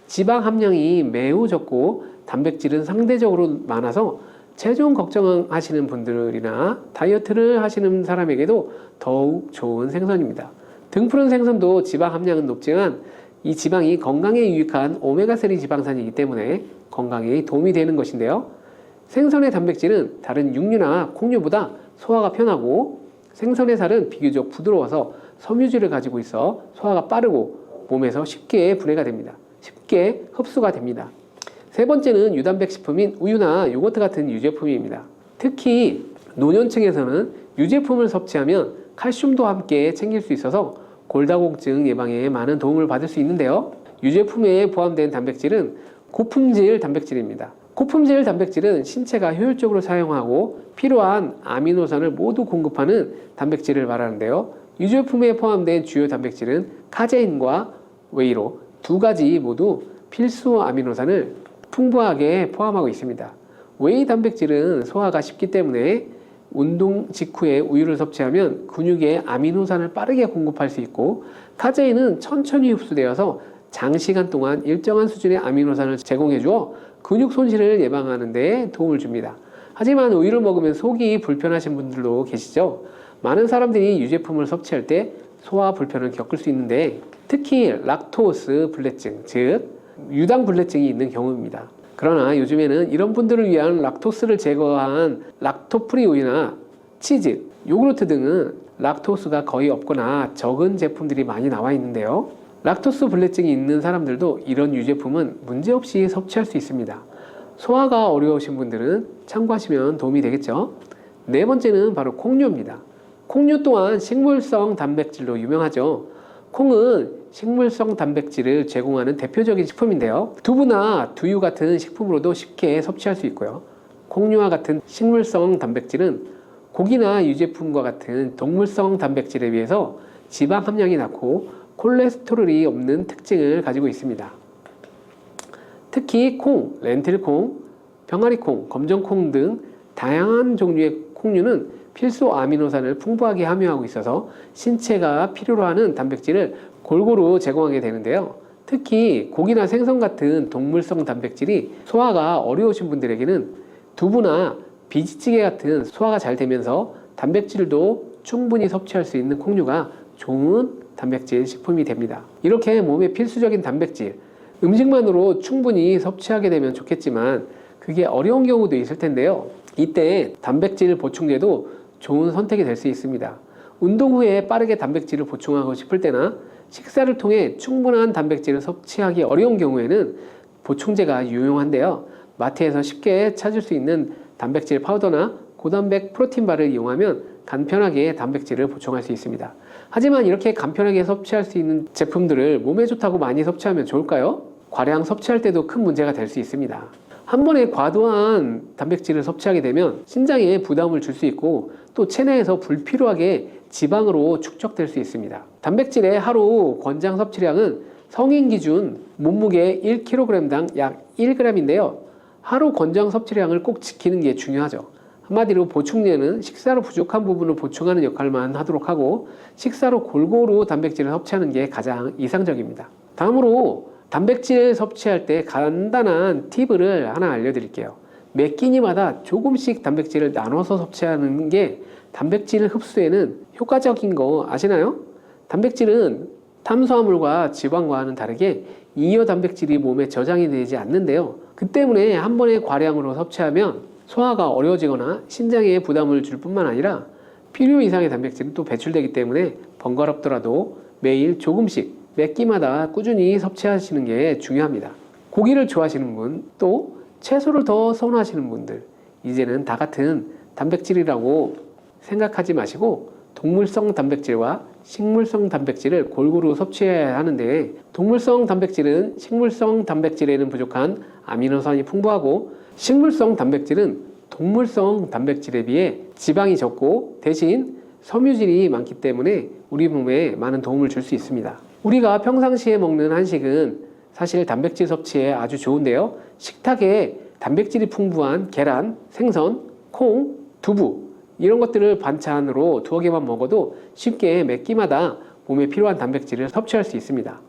지방 함량이 매우 적고 단백질은 상대적으로 많아서 체중 걱정하시는 분들이나 다이어트를 하시는 사람에게도 더욱 좋은 생선입니다. 등푸른 생선도 지방 함량은 높지만 이 지방이 건강에 유익한 오메가3 지방산이기 때문에 건강에 도움이 되는 것인데요. 생선의 단백질은 다른 육류나 콩류보다 소화가 편하고 생선의 살은 비교적 부드러워서 섬유질을 가지고 있어 소화가 빠르고 몸에서 쉽게 분해가 됩니다. 쉽게 흡수가 됩니다. 세 번째는 유단백 식품인 우유나 요거트 같은 유제품입니다. 특히 노년층에서는 유제품을 섭취하면 칼슘도 함께 챙길 수 있어서 골다공증 예방에 많은 도움을 받을 수 있는데요. 유제품에 포함된 단백질은 고품질 단백질입니다. 고품질 단백질은 신체가 효율적으로 사용하고 필요한 아미노산을 모두 공급하는 단백질을 말하는데요. 유제품에 포함된 주요 단백질은 카제인과 웨이로 두 가지 모두 필수 아미노산을 풍부하게 포함하고 있습니다. 웨이 단백질은 소화가 쉽기 때문에 운동 직후에 우유를 섭취하면 근육에 아미노산을 빠르게 공급할 수 있고, 카제인은 천천히 흡수되어서 장시간 동안 일정한 수준의 아미노산을 제공해 주어 근육 손실을 예방하는 데 도움을 줍니다. 하지만 우유를 먹으면 속이 불편하신 분들도 계시죠? 많은 사람들이 유제품을 섭취할 때 소화 불편을 겪을 수 있는데 특히 락토스 불내증, 즉 유당 불내증이 있는 경우입니다. 그러나 요즘에는 이런 분들을 위한 락토스를 제거한 락토프리 우유나 치즈, 요구르트 등은 락토스가 거의 없거나 적은 제품들이 많이 나와 있는데요. 락토스 불내증이 있는 사람들도 이런 유제품은 문제없이 섭취할 수 있습니다. 소화가 어려우신 분들은 참고하시면 도움이 되겠죠. 네 번째는 바로 콩류입니다. 콩류 또한 식물성 단백질로 유명하죠. 콩은 식물성 단백질을 제공하는 대표적인 식품인데요. 두부나 두유 같은 식품으로도 쉽게 섭취할 수 있고요. 콩류와 같은 식물성 단백질은 고기나 유제품과 같은 동물성 단백질에 비해서 지방 함량이 낮고 콜레스테롤이 없는 특징을 가지고 있습니다. 특히 콩, 렌틸콩, 병아리콩, 검정콩 등 다양한 종류의 콩류는 필수 아미노산을 풍부하게 함유하고 있어서 신체가 필요로 하는 단백질을 골고루 제공하게 되는데요. 특히 고기나 생선 같은 동물성 단백질이 소화가 어려우신 분들에게는 두부나 비지찌개 같은 소화가 잘 되면서 단백질도 충분히 섭취할 수 있는 콩류가 좋은 단백질 식품이 됩니다. 이렇게 몸에 필수적인 단백질, 음식만으로 충분히 섭취하게 되면 좋겠지만 그게 어려운 경우도 있을 텐데요. 이때 단백질 보충제도 좋은 선택이 될 수 있습니다. 운동 후에 빠르게 단백질을 보충하고 싶을 때나 식사를 통해 충분한 단백질을 섭취하기 어려운 경우에는 보충제가 유용한데요. 마트에서 쉽게 찾을 수 있는 단백질 파우더나 고단백 프로틴바를 이용하면 간편하게 단백질을 보충할 수 있습니다. 하지만 이렇게 간편하게 섭취할 수 있는 제품들을 몸에 좋다고 많이 섭취하면 좋을까요? 과량 섭취할 때도 큰 문제가 될 수 있습니다. 한 번에 과도한 단백질을 섭취하게 되면 신장에 부담을 줄 수 있고 또 체내에서 불필요하게 지방으로 축적될 수 있습니다. 단백질의 하루 권장 섭취량은 성인 기준 몸무게 1kg당 약 1g인데요. 하루 권장 섭취량을 꼭 지키는 게 중요하죠. 한마디로 보충제는 식사로 부족한 부분을 보충하는 역할만 하도록 하고 식사로 골고루 단백질을 섭취하는 게 가장 이상적입니다. 다음으로 단백질 섭취할 때 간단한 팁을 하나 알려드릴게요. 매 끼니마다 조금씩 단백질을 나눠서 섭취하는 게 단백질 흡수에는 효과적인 거 아시나요? 단백질은 탄수화물과 지방과는 다르게 잉여 단백질이 몸에 저장이 되지 않는데요. 그 때문에 한 번에 과량으로 섭취하면 소화가 어려워지거나 신장에 부담을 줄 뿐만 아니라 필요 이상의 단백질은 또 배출되기 때문에 번거롭더라도 매일 조금씩 몇 끼마다 꾸준히 섭취하시는 게 중요합니다. 고기를 좋아하시는 분, 또 채소를 더 선호하시는 분들, 이제는 다 같은 단백질이라고 생각하지 마시고 동물성 단백질과 식물성 단백질을 골고루 섭취해야 하는데, 동물성 단백질은 식물성 단백질에는 부족한 아미노산이 풍부하고, 식물성 단백질은 동물성 단백질에 비해 지방이 적고 대신 섬유질이 많기 때문에 우리 몸에 많은 도움을 줄 수 있습니다. 우리가 평상시에 먹는 한식은 사실 단백질 섭취에 아주 좋은데요. 식탁에 단백질이 풍부한 계란, 생선, 콩, 두부 이런 것들을 반찬으로 두어 개만 먹어도 쉽게 매 끼마다 몸에 필요한 단백질을 섭취할 수 있습니다.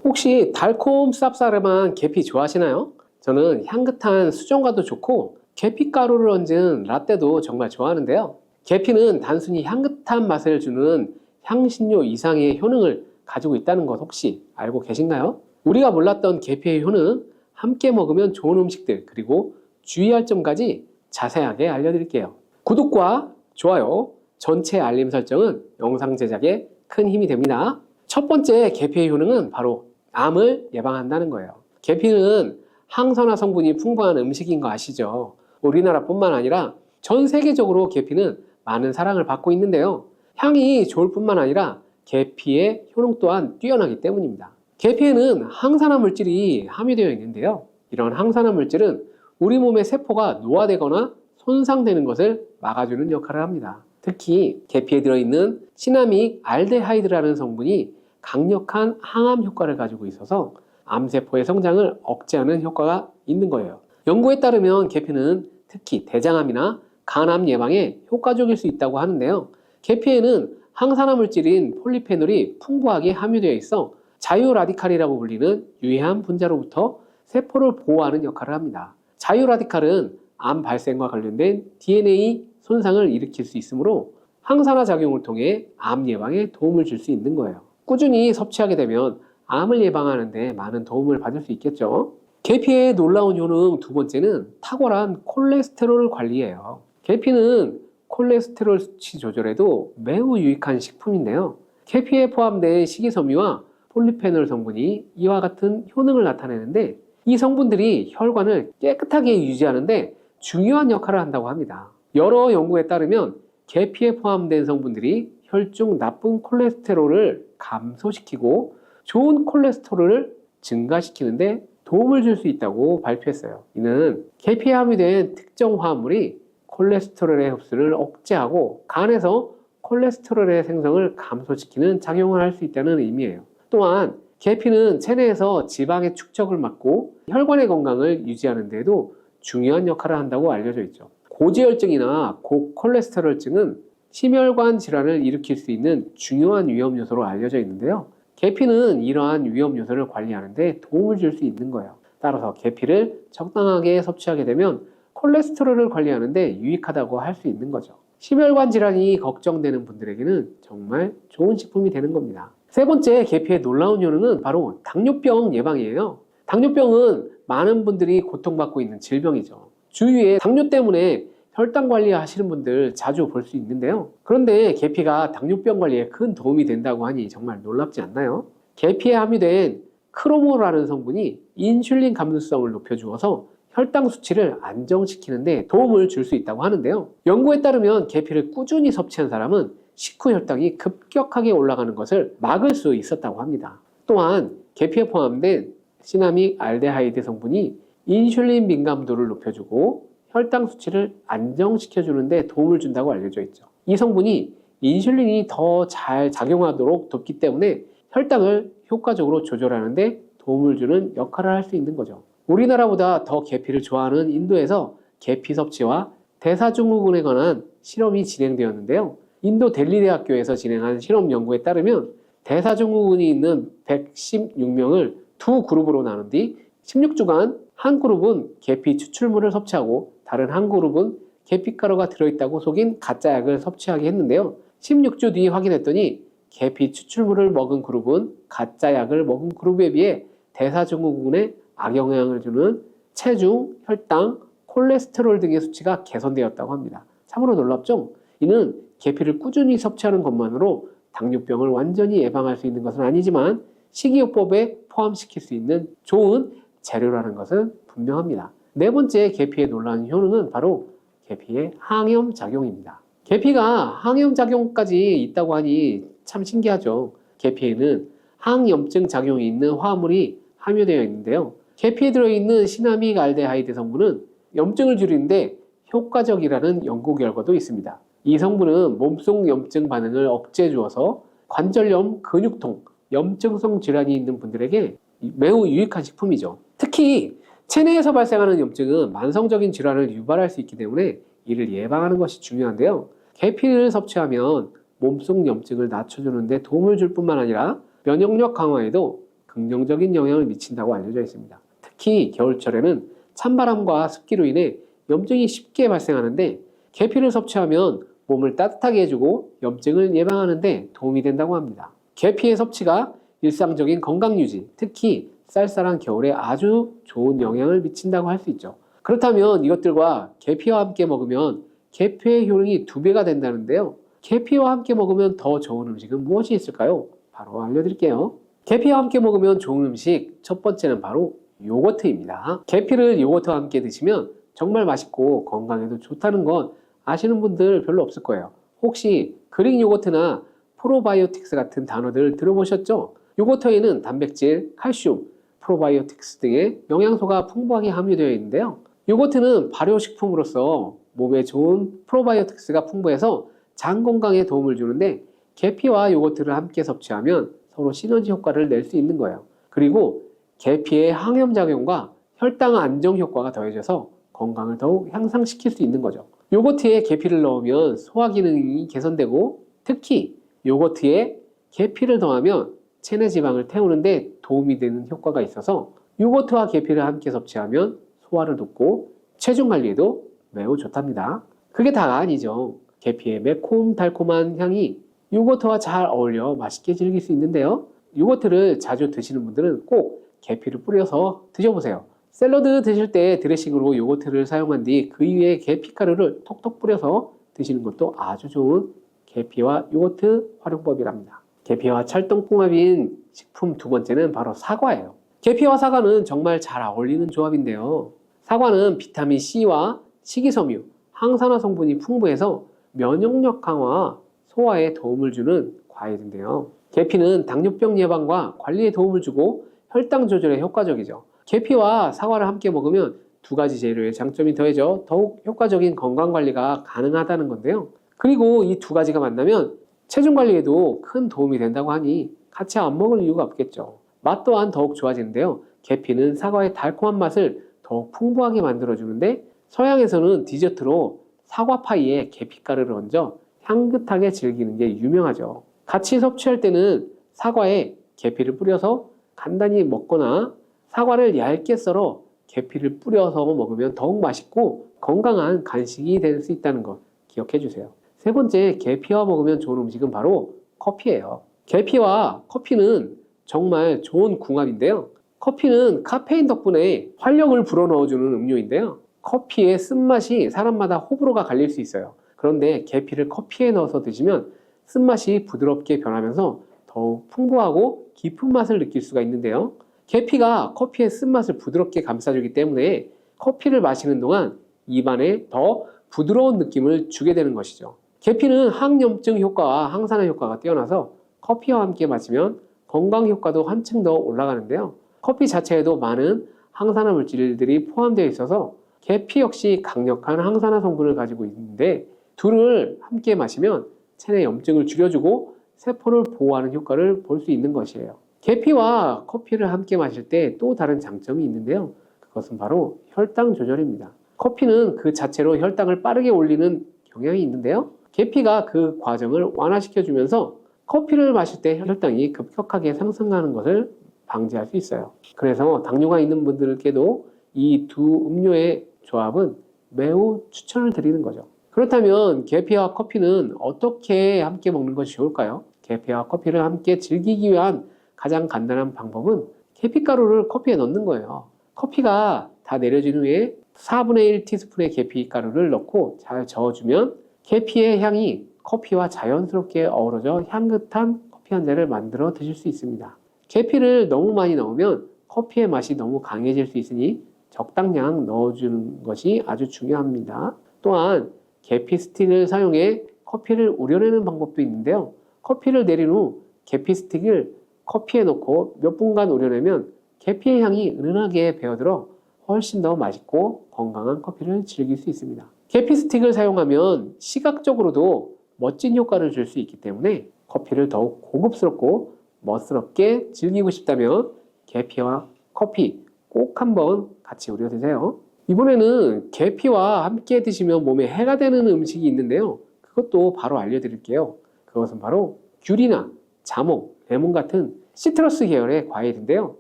혹시 달콤 쌉싸름한 계피 좋아하시나요? 저는 향긋한 수정과도 좋고 계피가루를 얹은 라떼도 정말 좋아하는데요. 계피는 단순히 향긋한 맛을 주는 향신료 이상의 효능을 가지고 있다는 것 혹시 알고 계신가요? 우리가 몰랐던 계피의 효능, 함께 먹으면 좋은 음식들, 그리고 주의할 점까지 자세하게 알려드릴게요. 구독과 좋아요, 전체 알림 설정은 영상 제작에 큰 힘이 됩니다. 첫 번째 계피의 효능은 바로 암을 예방한다는 거예요. 계피는 항산화 성분이 풍부한 음식인 거 아시죠? 우리나라뿐만 아니라 전 세계적으로 계피는 많은 사랑을 받고 있는데요. 향이 좋을 뿐만 아니라 계피의 효능 또한 뛰어나기 때문입니다. 계피에는 항산화 물질이 함유되어 있는데요. 이런 항산화 물질은 우리 몸의 세포가 노화되거나 손상되는 것을 막아주는 역할을 합니다. 특히 계피에 들어있는 시나믹 알데하이드라는 성분이 강력한 항암 효과를 가지고 있어서 암세포의 성장을 억제하는 효과가 있는 거예요. 연구에 따르면 계피는 특히 대장암이나 간암 예방에 효과적일 수 있다고 하는데요. 계피에는 항산화 물질인 폴리페놀이 풍부하게 함유되어 있어 자유라디칼이라고 불리는 유해한 분자로부터 세포를 보호하는 역할을 합니다. 자유라디칼은 암 발생과 관련된 DNA 손상을 일으킬 수 있으므로 항산화 작용을 통해 암 예방에 도움을 줄 수 있는 거예요. 꾸준히 섭취하게 되면 암을 예방하는 데 많은 도움을 받을 수 있겠죠. 계피의 놀라운 효능 두 번째는 탁월한 콜레스테롤 관리예요. 계피는 콜레스테롤 수치 조절에도 매우 유익한 식품인데요. 계피에 포함된 식이섬유와 폴리페놀 성분이 이와 같은 효능을 나타내는데, 이 성분들이 혈관을 깨끗하게 유지하는데 중요한 역할을 한다고 합니다. 여러 연구에 따르면 계피에 포함된 성분들이 혈중 나쁜 콜레스테롤을 감소시키고 좋은 콜레스테롤을 증가시키는데 도움을 줄 수 있다고 발표했어요. 이는 계피에 함유된 특정 화합물이 콜레스테롤의 흡수를 억제하고 간에서 콜레스테롤의 생성을 감소시키는 작용을 할 수 있다는 의미예요. 또한 계피는 체내에서 지방의 축적을 막고 혈관의 건강을 유지하는 데에도 중요한 역할을 한다고 알려져 있죠. 고지혈증이나 고콜레스테롤증은 심혈관 질환을 일으킬 수 있는 중요한 위험 요소로 알려져 있는데요. 계피는 이러한 위험 요소를 관리하는 데 도움을 줄 수 있는 거예요. 따라서 계피를 적당하게 섭취하게 되면 콜레스테롤을 관리하는 데 유익하다고 할 수 있는 거죠. 심혈관 질환이 걱정되는 분들에게는 정말 좋은 식품이 되는 겁니다. 세 번째 계피의 놀라운 효능은 바로 당뇨병 예방이에요. 당뇨병은 많은 분들이 고통받고 있는 질병이죠. 주위에 당뇨 때문에 혈당 관리 하시는 분들 자주 볼 수 있는데요. 그런데 계피가 당뇨병 관리에 큰 도움이 된다고 하니 정말 놀랍지 않나요? 계피에 함유된 크로모라는 성분이 인슐린 감수성을 높여주어서 혈당 수치를 안정시키는 데 도움을 줄 수 있다고 하는데요. 연구에 따르면 계피를 꾸준히 섭취한 사람은 식후 혈당이 급격하게 올라가는 것을 막을 수 있었다고 합니다. 또한 계피에 포함된 시나믹 알데하이드 성분이 인슐린 민감도를 높여주고 혈당 수치를 안정시켜주는 데 도움을 준다고 알려져 있죠. 이 성분이 인슐린이 더 잘 작용하도록 돕기 때문에 혈당을 효과적으로 조절하는 데 도움을 주는 역할을 할 수 있는 거죠. 우리나라보다 더 계피를 좋아하는 인도에서 계피 섭취와 대사증후군에 관한 실험이 진행되었는데요. 인도 델리 대학교에서 진행한 실험 연구에 따르면 대사증후군이 있는 116명을 두 그룹으로 나눈 뒤 16주간 한 그룹은 계피 추출물을 섭취하고 다른 한 그룹은 계피가루가 들어있다고 속인 가짜 약을 섭취하게 했는데요. 16주 뒤 확인했더니 계피 추출물을 먹은 그룹은 가짜 약을 먹은 그룹에 비해 대사증후군에 악영향을 주는 체중, 혈당, 콜레스테롤 등의 수치가 개선되었다고 합니다. 참으로 놀랍죠? 이는 계피를 꾸준히 섭취하는 것만으로 당뇨병을 완전히 예방할 수 있는 것은 아니지만 식이요법에 포함시킬 수 있는 좋은 재료라는 것은 분명합니다. 네 번째 계피의 놀라운 효능은 바로 계피의 항염작용입니다. 계피가 항염작용까지 있다고 하니 참 신기하죠. 계피에는 항염증 작용이 있는 화합물이 함유되어 있는데요. 계피에 들어있는 시나믹 알데하이드 성분은 염증을 줄이는데 효과적이라는 연구 결과도 있습니다. 이 성분은 몸속 염증 반응을 억제해 주어서 관절염, 근육통, 염증성 질환이 있는 분들에게 매우 유익한 식품이죠. 특히 체내에서 발생하는 염증은 만성적인 질환을 유발할 수 있기 때문에 이를 예방하는 것이 중요한데요. 계피를 섭취하면 몸속 염증을 낮춰주는 데 도움을 줄 뿐만 아니라 면역력 강화에도 긍정적인 영향을 미친다고 알려져 있습니다. 특히 겨울철에는 찬바람과 습기로 인해 염증이 쉽게 발생하는데 계피를 섭취하면 몸을 따뜻하게 해주고 염증을 예방하는 데 도움이 된다고 합니다. 계피의 섭취가 일상적인 건강 유지, 특히 쌀쌀한 겨울에 아주 좋은 영향을 미친다고 할 수 있죠. 그렇다면 이것들과 계피와 함께 먹으면 계피의 효능이 2배가 된다는데요. 계피와 함께 먹으면 더 좋은 음식은 무엇이 있을까요? 바로 알려드릴게요. 계피와 함께 먹으면 좋은 음식, 첫 번째는 바로 요거트입니다. 계피를 요거트와 함께 드시면 정말 맛있고 건강에도 좋다는 건 아시는 분들 별로 없을 거예요. 혹시 그릭 요거트나 프로바이오틱스 같은 단어들 들어보셨죠? 요거트에는 단백질, 칼슘, 프로바이오틱스 등의 영양소가 풍부하게 함유되어 있는데요. 요거트는 발효식품으로서 몸에 좋은 프로바이오틱스가 풍부해서 장 건강에 도움을 주는데 계피와 요거트를 함께 섭취하면 서로 시너지 효과를 낼 수 있는 거예요. 그리고 계피의 항염작용과 혈당 안정 효과가 더해져서 건강을 더욱 향상시킬 수 있는 거죠. 요거트에 계피를 넣으면 소화 기능이 개선되고 특히 요거트에 계피를 더하면 체내 지방을 태우는데 도움이 되는 효과가 있어서 요거트와 계피를 함께 섭취하면 소화를 돕고 체중 관리에도 매우 좋답니다. 그게 다가 아니죠. 계피의 매콤달콤한 향이 요거트와 잘 어울려 맛있게 즐길 수 있는데요. 요거트를 자주 드시는 분들은 꼭 계피를 뿌려서 드셔보세요. 샐러드 드실 때 드레싱으로 요거트를 사용한 뒤 그 위에 계피가루를 톡톡 뿌려서 드시는 것도 아주 좋은 계피와 요거트 활용법이랍니다. 계피와 찰떡궁합인 식품 2번째는 바로 사과예요. 계피와 사과는 정말 잘 어울리는 조합인데요. 사과는 비타민 C와 식이섬유, 항산화 성분이 풍부해서 면역력 강화와 소화에 도움을 주는 과일인데요. 계피는 당뇨병 예방과 관리에 도움을 주고 혈당 조절에 효과적이죠. 계피와 사과를 함께 먹으면 2가지 재료의 장점이 더해져 더욱 효과적인 건강관리가 가능하다는 건데요. 그리고 이 2가지가 만나면 체중 관리에도 큰 도움이 된다고 하니 같이 안 먹을 이유가 없겠죠. 맛 또한 더욱 좋아지는데요. 계피는 사과의 달콤한 맛을 더욱 풍부하게 만들어주는데 서양에서는 디저트로 사과파이에 계피가루를 얹어 향긋하게 즐기는 게 유명하죠. 같이 섭취할 때는 사과에 계피를 뿌려서 간단히 먹거나 사과를 얇게 썰어 계피를 뿌려서 먹으면 더욱 맛있고 건강한 간식이 될 수 있다는 것 기억해 주세요. 3번째, 계피와 먹으면 좋은 음식은 바로 커피예요. 계피와 커피는 정말 좋은 궁합인데요. 커피는 카페인 덕분에 활력을 불어넣어주는 음료인데요. 커피의 쓴맛이 사람마다 호불호가 갈릴 수 있어요. 그런데 계피를 커피에 넣어서 드시면 쓴맛이 부드럽게 변하면서 더욱 풍부하고 깊은 맛을 느낄 수가 있는데요. 계피가 커피의 쓴맛을 부드럽게 감싸주기 때문에 커피를 마시는 동안 입안에 더 부드러운 느낌을 주게 되는 것이죠. 계피는 항염증 효과와 항산화 효과가 뛰어나서 커피와 함께 마시면 건강 효과도 한층 더 올라가는데요. 커피 자체에도 많은 항산화 물질들이 포함되어 있어서 계피 역시 강력한 항산화 성분을 가지고 있는데 둘을 함께 마시면 체내 염증을 줄여주고 세포를 보호하는 효과를 볼 수 있는 것이에요. 계피와 커피를 함께 마실 때 또 다른 장점이 있는데요. 그것은 바로 혈당 조절입니다. 커피는 그 자체로 혈당을 빠르게 올리는 경향이 있는데요. 계피가 그 과정을 완화시켜주면서 커피를 마실 때 혈당이 급격하게 상승하는 것을 방지할 수 있어요. 그래서 당뇨가 있는 분들께도 이 2 음료의 조합은 매우 추천을 드리는 거죠. 그렇다면 계피와 커피는 어떻게 함께 먹는 것이 좋을까요? 계피와 커피를 함께 즐기기 위한 가장 간단한 방법은 계피가루를 커피에 넣는 거예요. 커피가 다 내려진 후에 4분의 1티스푼의 계피가루를 넣고 잘 저어주면 계피의 향이 커피와 자연스럽게 어우러져 향긋한 커피 한 잔을 만들어 드실 수 있습니다. 계피를 너무 많이 넣으면 커피의 맛이 너무 강해질 수 있으니 적당량 넣어주는 것이 아주 중요합니다. 또한 계피 스틱을 사용해 커피를 우려내는 방법도 있는데요. 커피를 내린 후 계피 스틱을 커피에 넣고 몇 분간 우려내면 계피의 향이 은은하게 배어들어 훨씬 더 맛있고 건강한 커피를 즐길 수 있습니다. 계피 스틱을 사용하면 시각적으로도 멋진 효과를 줄 수 있기 때문에 커피를 더욱 고급스럽고 멋스럽게 즐기고 싶다면 계피와 커피 꼭 한번 같이 우려 드세요. 이번에는 계피와 함께 드시면 몸에 해가 되는 음식이 있는데요. 그것도 바로 알려드릴게요. 그것은 바로 귤이나 자몽, 레몬 같은 시트러스 계열의 과일인데요.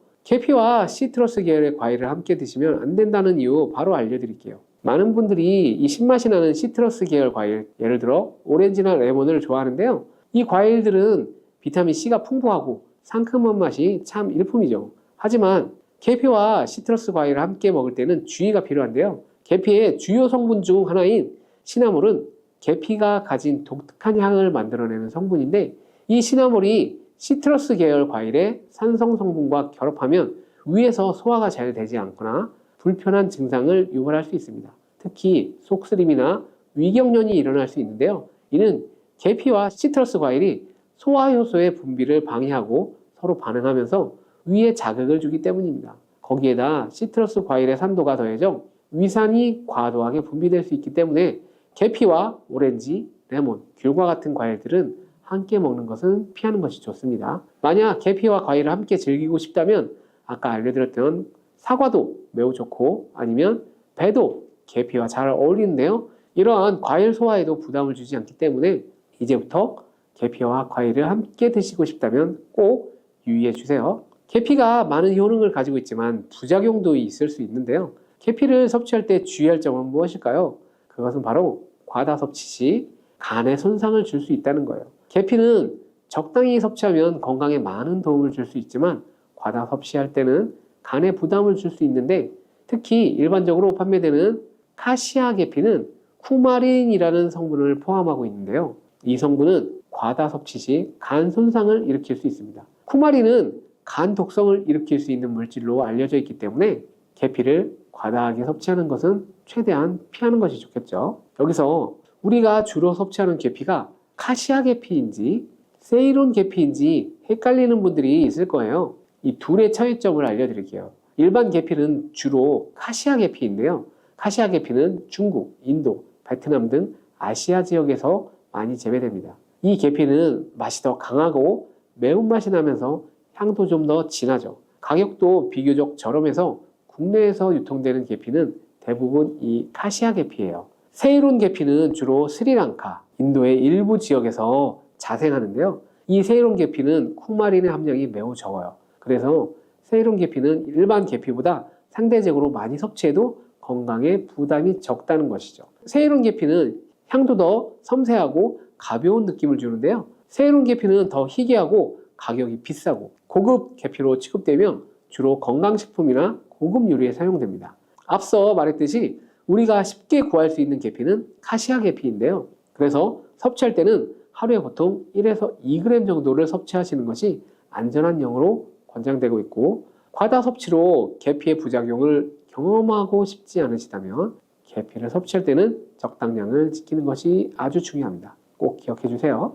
계피와 시트러스 계열의 과일을 함께 드시면 안 된다는 이유 바로 알려드릴게요. 많은 분들이 이 신맛이 나는 시트러스 계열 과일, 예를 들어 오렌지나 레몬을 좋아하는데요. 이 과일들은 비타민C가 풍부하고 상큼한 맛이 참 일품이죠. 하지만 계피와 시트러스 과일을 함께 먹을 때는 주의가 필요한데요. 계피의 주요 성분 중 하나인 시나몰은 계피가 가진 독특한 향을 만들어내는 성분인데, 이 시나몰이 시트러스 계열 과일의 산성 성분과 결합하면 위에서 소화가 잘 되지 않거나 불편한 증상을 유발할 수 있습니다. 특히 속쓰림이나 위경련이 일어날 수 있는데요. 이는 계피와 시트러스 과일이 소화 효소의 분비를 방해하고 서로 반응하면서 위에 자극을 주기 때문입니다. 거기에다 시트러스 과일의 산도가 더해져 위산이 과도하게 분비될 수 있기 때문에 계피와 오렌지, 레몬, 귤과 같은 과일들은 함께 먹는 것은 피하는 것이 좋습니다. 만약 계피와 과일을 함께 즐기고 싶다면 아까 알려드렸던 사과도 매우 좋고, 아니면 배도 계피와 잘 어울리는데요. 이러한 과일 소화에도 부담을 주지 않기 때문에 이제부터 계피와 과일을 함께 드시고 싶다면 꼭 유의해 주세요. 계피가 많은 효능을 가지고 있지만 부작용도 있을 수 있는데요. 계피를 섭취할 때 주의할 점은 무엇일까요? 그것은 바로 과다 섭취 시 간에 손상을 줄 수 있다는 거예요. 계피는 적당히 섭취하면 건강에 많은 도움을 줄 수 있지만 과다 섭취할 때는 간에 부담을 줄 수 있는데, 특히 일반적으로 판매되는 카시아 계피는 쿠마린이라는 성분을 포함하고 있는데요. 이 성분은 과다 섭취 시 간 손상을 일으킬 수 있습니다. 쿠마린은 간 독성을 일으킬 수 있는 물질로 알려져 있기 때문에 계피를 과다하게 섭취하는 것은 최대한 피하는 것이 좋겠죠. 여기서 우리가 주로 섭취하는 계피가 카시아 계피인지 세이론 계피인지 헷갈리는 분들이 있을 거예요. 이 둘의 차이점을 알려드릴게요. 일반 계피는 주로 카시아 계피인데요. 카시아 계피는 중국, 인도, 베트남 등 아시아 지역에서 많이 재배됩니다. 이 계피는 맛이 더 강하고 매운맛이 나면서 향도 좀 더 진하죠. 가격도 비교적 저렴해서 국내에서 유통되는 계피는 대부분 이 카시아 계피예요. 세이론 계피는 주로 스리랑카, 인도의 일부 지역에서 자생하는데요. 이 세이론 계피는 쿠마린의 함량이 매우 적어요. 그래서 세이론 계피는 일반 계피보다 상대적으로 많이 섭취해도 건강에 부담이 적다는 것이죠. 세이론 계피는 향도 더 섬세하고 가벼운 느낌을 주는데요. 세이론 계피는 더 희귀하고 가격이 비싸고 고급 계피로 취급되며 주로 건강식품이나 고급 요리에 사용됩니다. 앞서 말했듯이 우리가 쉽게 구할 수 있는 계피는 카시아 계피인데요. 그래서 섭취할 때는 하루에 보통 1에서 2g 정도를 섭취하시는 것이 안전한 양으로 권장되고 있고, 과다 섭취로 계피의 부작용을 경험하고 싶지 않으시다면 계피를 섭취할 때는 적당량을 지키는 것이 아주 중요합니다. 꼭 기억해 주세요.